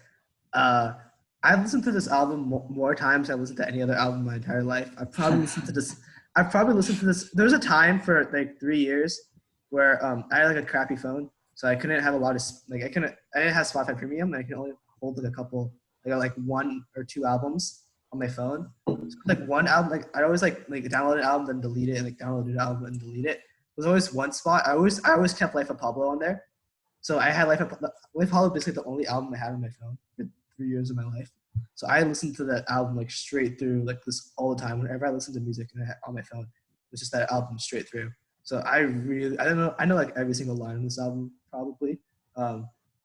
I've listened to this album more times than I've listened to any other album in my entire life. I've probably listened to this. There was a time for like 3 years where I had like a crappy phone, so I couldn't have a lot of I didn't have Spotify Premium. And I could only hold like a couple. I got like 1 or 2 albums on my phone. So like one album, like I always like download an album then delete it, and like download an album and delete it. There's always one spot. I always kept Life of Pablo on there. So I had Life of Pablo basically the only album I had on my phone for 3 years of my life. So I listened to that album like straight through, like this all the time. Whenever I listen to music on my phone, it's just that album straight through. So I know like every single line on this album probably.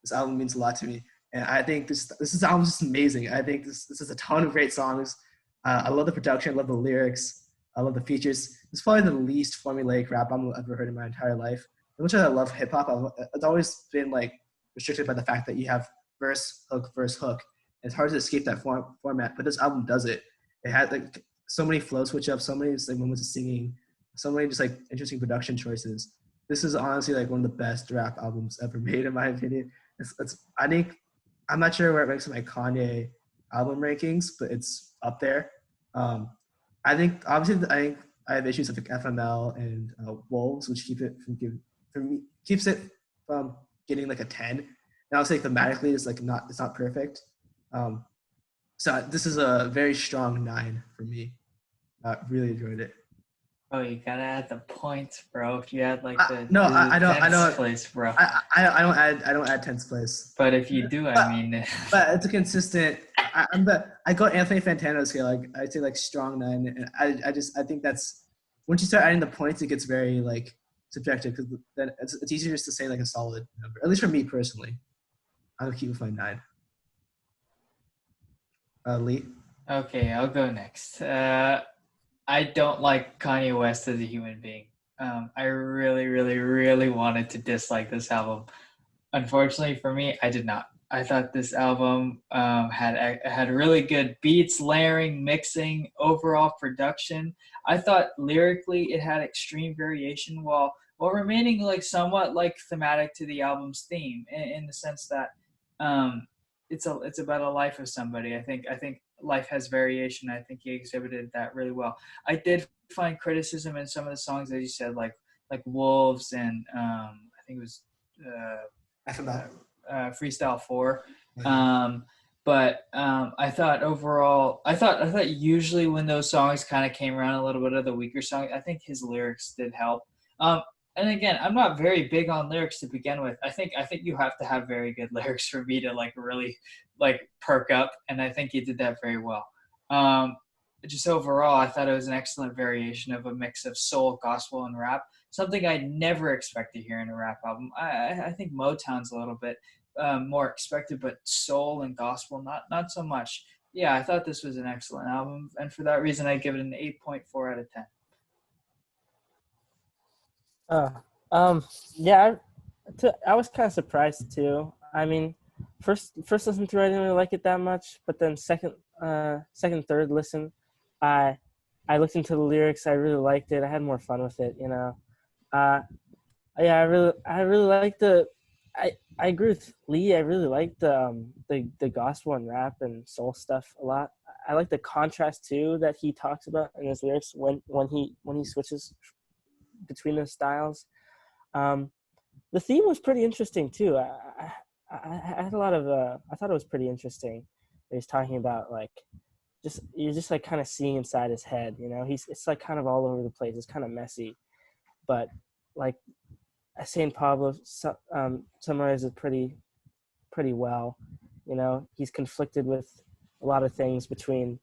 This album means a lot to me, and I think this album is just amazing. I think this is a ton of great songs. I love the production. I love the lyrics. I love the features. It's probably the least formulaic rap album I've ever heard in my entire life. As much as I love hip hop, it's always been like restricted by the fact that you have verse, hook. It's hard to escape that format, but this album does it. It had like so many flow switch ups, so many like moments of singing, so many just like interesting production choices. This is honestly like one of the best rap albums ever made, in my opinion. I think I'm not sure where it ranks in my Kanye album rankings, but it's up there. I think obviously I have issues with like FML and Wolves, which keeps it from getting like a 10. And obviously thematically it's not perfect. So this is a very strong 9 for me. Really enjoyed it. Oh, you gotta add the points, bro. If you add like the I don't place, bro. I don't add 10th place. But if you do, I mean. But it's a consistent. I go Anthony Fantano scale. Like I say, like strong 9, and I think that's once you start adding the points, it gets very like subjective because then it's easier just to say like a solid number. At least for me personally, I'll keep with my 9. Lee. Okay, I'll go next. I don't like Kanye West as a human being. I really, really, really wanted to dislike this album. Unfortunately for me, I did not. I thought this album had really good beats, layering, mixing, overall production. I thought lyrically it had extreme variation while remaining like somewhat like thematic to the album's theme in the sense that it's about a life of somebody. I think Life Has Variation. I think he exhibited that really well. I did find criticism in some of the songs, as you said, like Wolves and I think it was FML. Freestyle 4. Mhm. I thought overall, I thought usually when those songs kind of came around, a little bit of the weaker song, I think his lyrics did help. Um, and again, I'm not very big on lyrics to begin with. I think you have to have very good lyrics for me to like really like perk up, and I think you did that very well. Um, just overall, I thought it was an excellent variation of a mix of soul, gospel, and rap. Something I never expect to hear in a rap album. I think Motown's a little bit more expected, but soul and gospel, not so much. Yeah, I thought this was an excellent album, and for that reason, I give it an 8.4 out of 10. Uh, yeah, I was kind of surprised too. I mean, first listen through, I didn't really like it that much, but then third listen, I I looked into the lyrics. I really liked it. I had more fun with it. Uh, yeah, I really like I agree with Lee. I really like the gospel and rap and soul stuff a lot. I like the contrast too that he talks about in his lyrics when he switches between those styles. Um, the theme was pretty interesting too. I had a lot of I thought it was pretty interesting. He's talking about like you're just like kind of seeing inside his head. It's like kind of all over the place. It's kind of messy, but like Saint Pablo summarizes it pretty well. He's conflicted with a lot of things between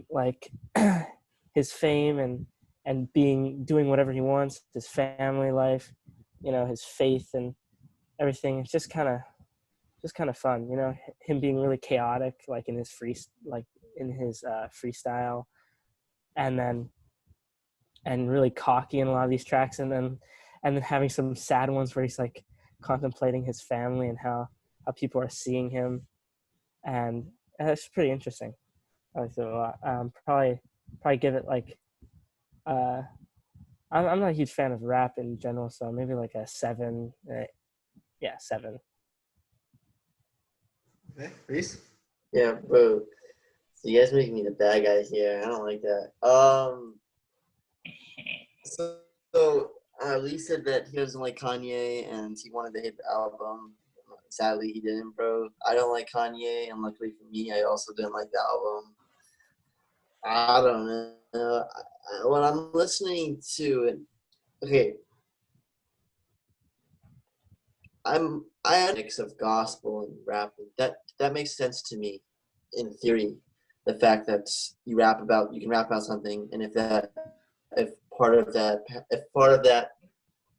like his fame and doing whatever he wants, his family life, his faith and everything. It's just kind of fun, him being really chaotic, like in his freestyle, and really cocky in a lot of these tracks, and then having some sad ones where he's like contemplating his family and how people are seeing him, and it's pretty interesting. I like it a lot. Probably give it like I'm not a huge fan of rap in general, so maybe like a 7. Yeah, 7. Okay, Reese. Yeah, bro. So you guys making me the bad guy here. I don't like that. So Lee said that he doesn't like Kanye and he wanted to hit the album. Sadly, he didn't, bro. I don't like Kanye, and luckily for me, I also didn't like the album. I don't know. When I'm listening to it, okay, I had a mix of gospel and rap. That makes sense to me, in theory. The fact that you can rap about something, and if part of that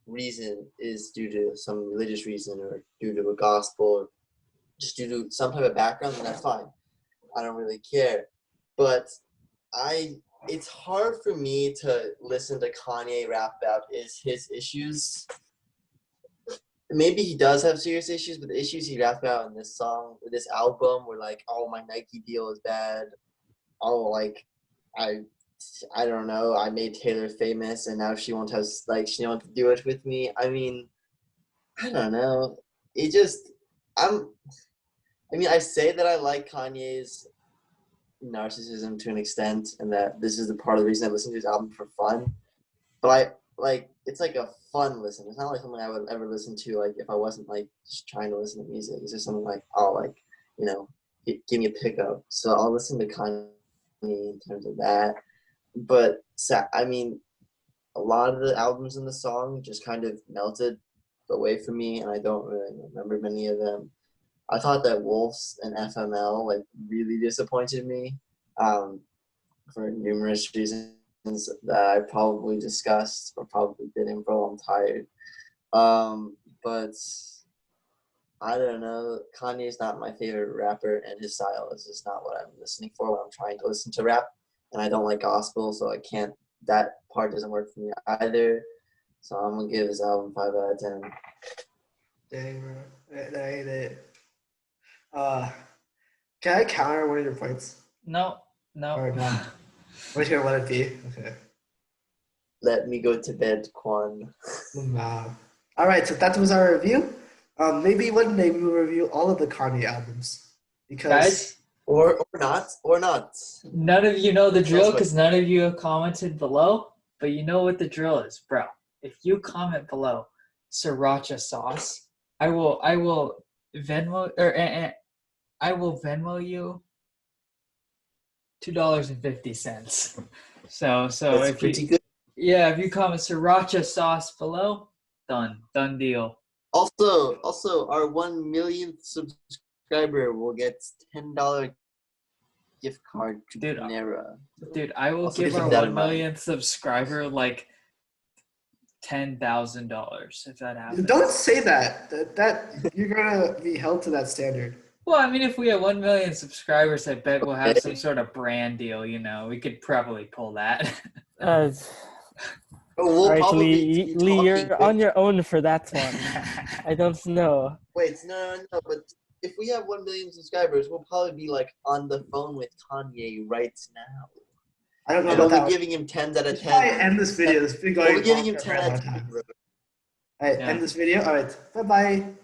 reason is due to some religious reason or due to a gospel or just due to some type of background, then that's fine. I don't really care. But it's hard for me to listen to Kanye rap about his issues. Maybe he does have serious issues, but the issues he raps about in this song, this album, were like, oh, my Nike deal is bad. Oh, like, I don't know. I made Taylor famous, and now she won't do it with me. I mean, I don't know. It just, I say that I like Kanye's narcissism to an extent, and that this is the part of the reason I listen to his album for fun. But it's like a fun listen. It's not like something I would ever listen to, like, if I wasn't, like, just trying to listen to music. It's just something like, oh, like, give me a pickup. So I'll listen to Kanye in terms of that. But, I mean, a lot of the albums in the song just kind of melted away from me, and I don't really remember many of them. I thought that Wolves and FML, like, really disappointed me for numerous reasons that I probably discussed or probably didn't, bro. I'm tired. But I don't know. Kanye's not my favorite rapper, and his style is just not what I'm listening for when I'm trying to listen to rap. And I don't like gospel, so I can't. That part doesn't work for me either. So I'm gonna give his album 5 out of 10. Dang, bro. That ain't it. Can I counter one of your points? No. Or no? We're just gonna let it be. Okay. Let me go to bed, Quan. Nah. All right, so that was our review. Maybe one day we will review all of the Kanye albums because Guys, Or not. None of you know the drill Also- because none of you have commented below, but you know what the drill is, bro. If you comment below sriracha sauce, I will Venmo I will Venmo you $2.50. So That's if pretty you good. if you comment sriracha sauce below, done deal. Also, our 1 millionth subscriber will get $10 gift card to Dude, Panera. Dude, I will Also give keep our that 1 in mind. millionth subscriber like $10,000 if that happens. Don't say that. That you're gonna be held to that standard. Well, I mean, if we have 1 million subscribers, I bet we'll have some sort of brand deal. You know, we could probably pull that. We'll all right, probably Lee, be Lee, you're talking on your own for that one. I don't know. Wait, no, but if we have 1 million subscribers, we'll probably be like on the phone with Kanye right now. I don't know And about we'll that. be giving him 10s out of Let's probably 10. end this video. It's been We'll going be giving on him for a 10 very out long of 10, time. bro. All right, Yeah. end this video. All right, bye bye.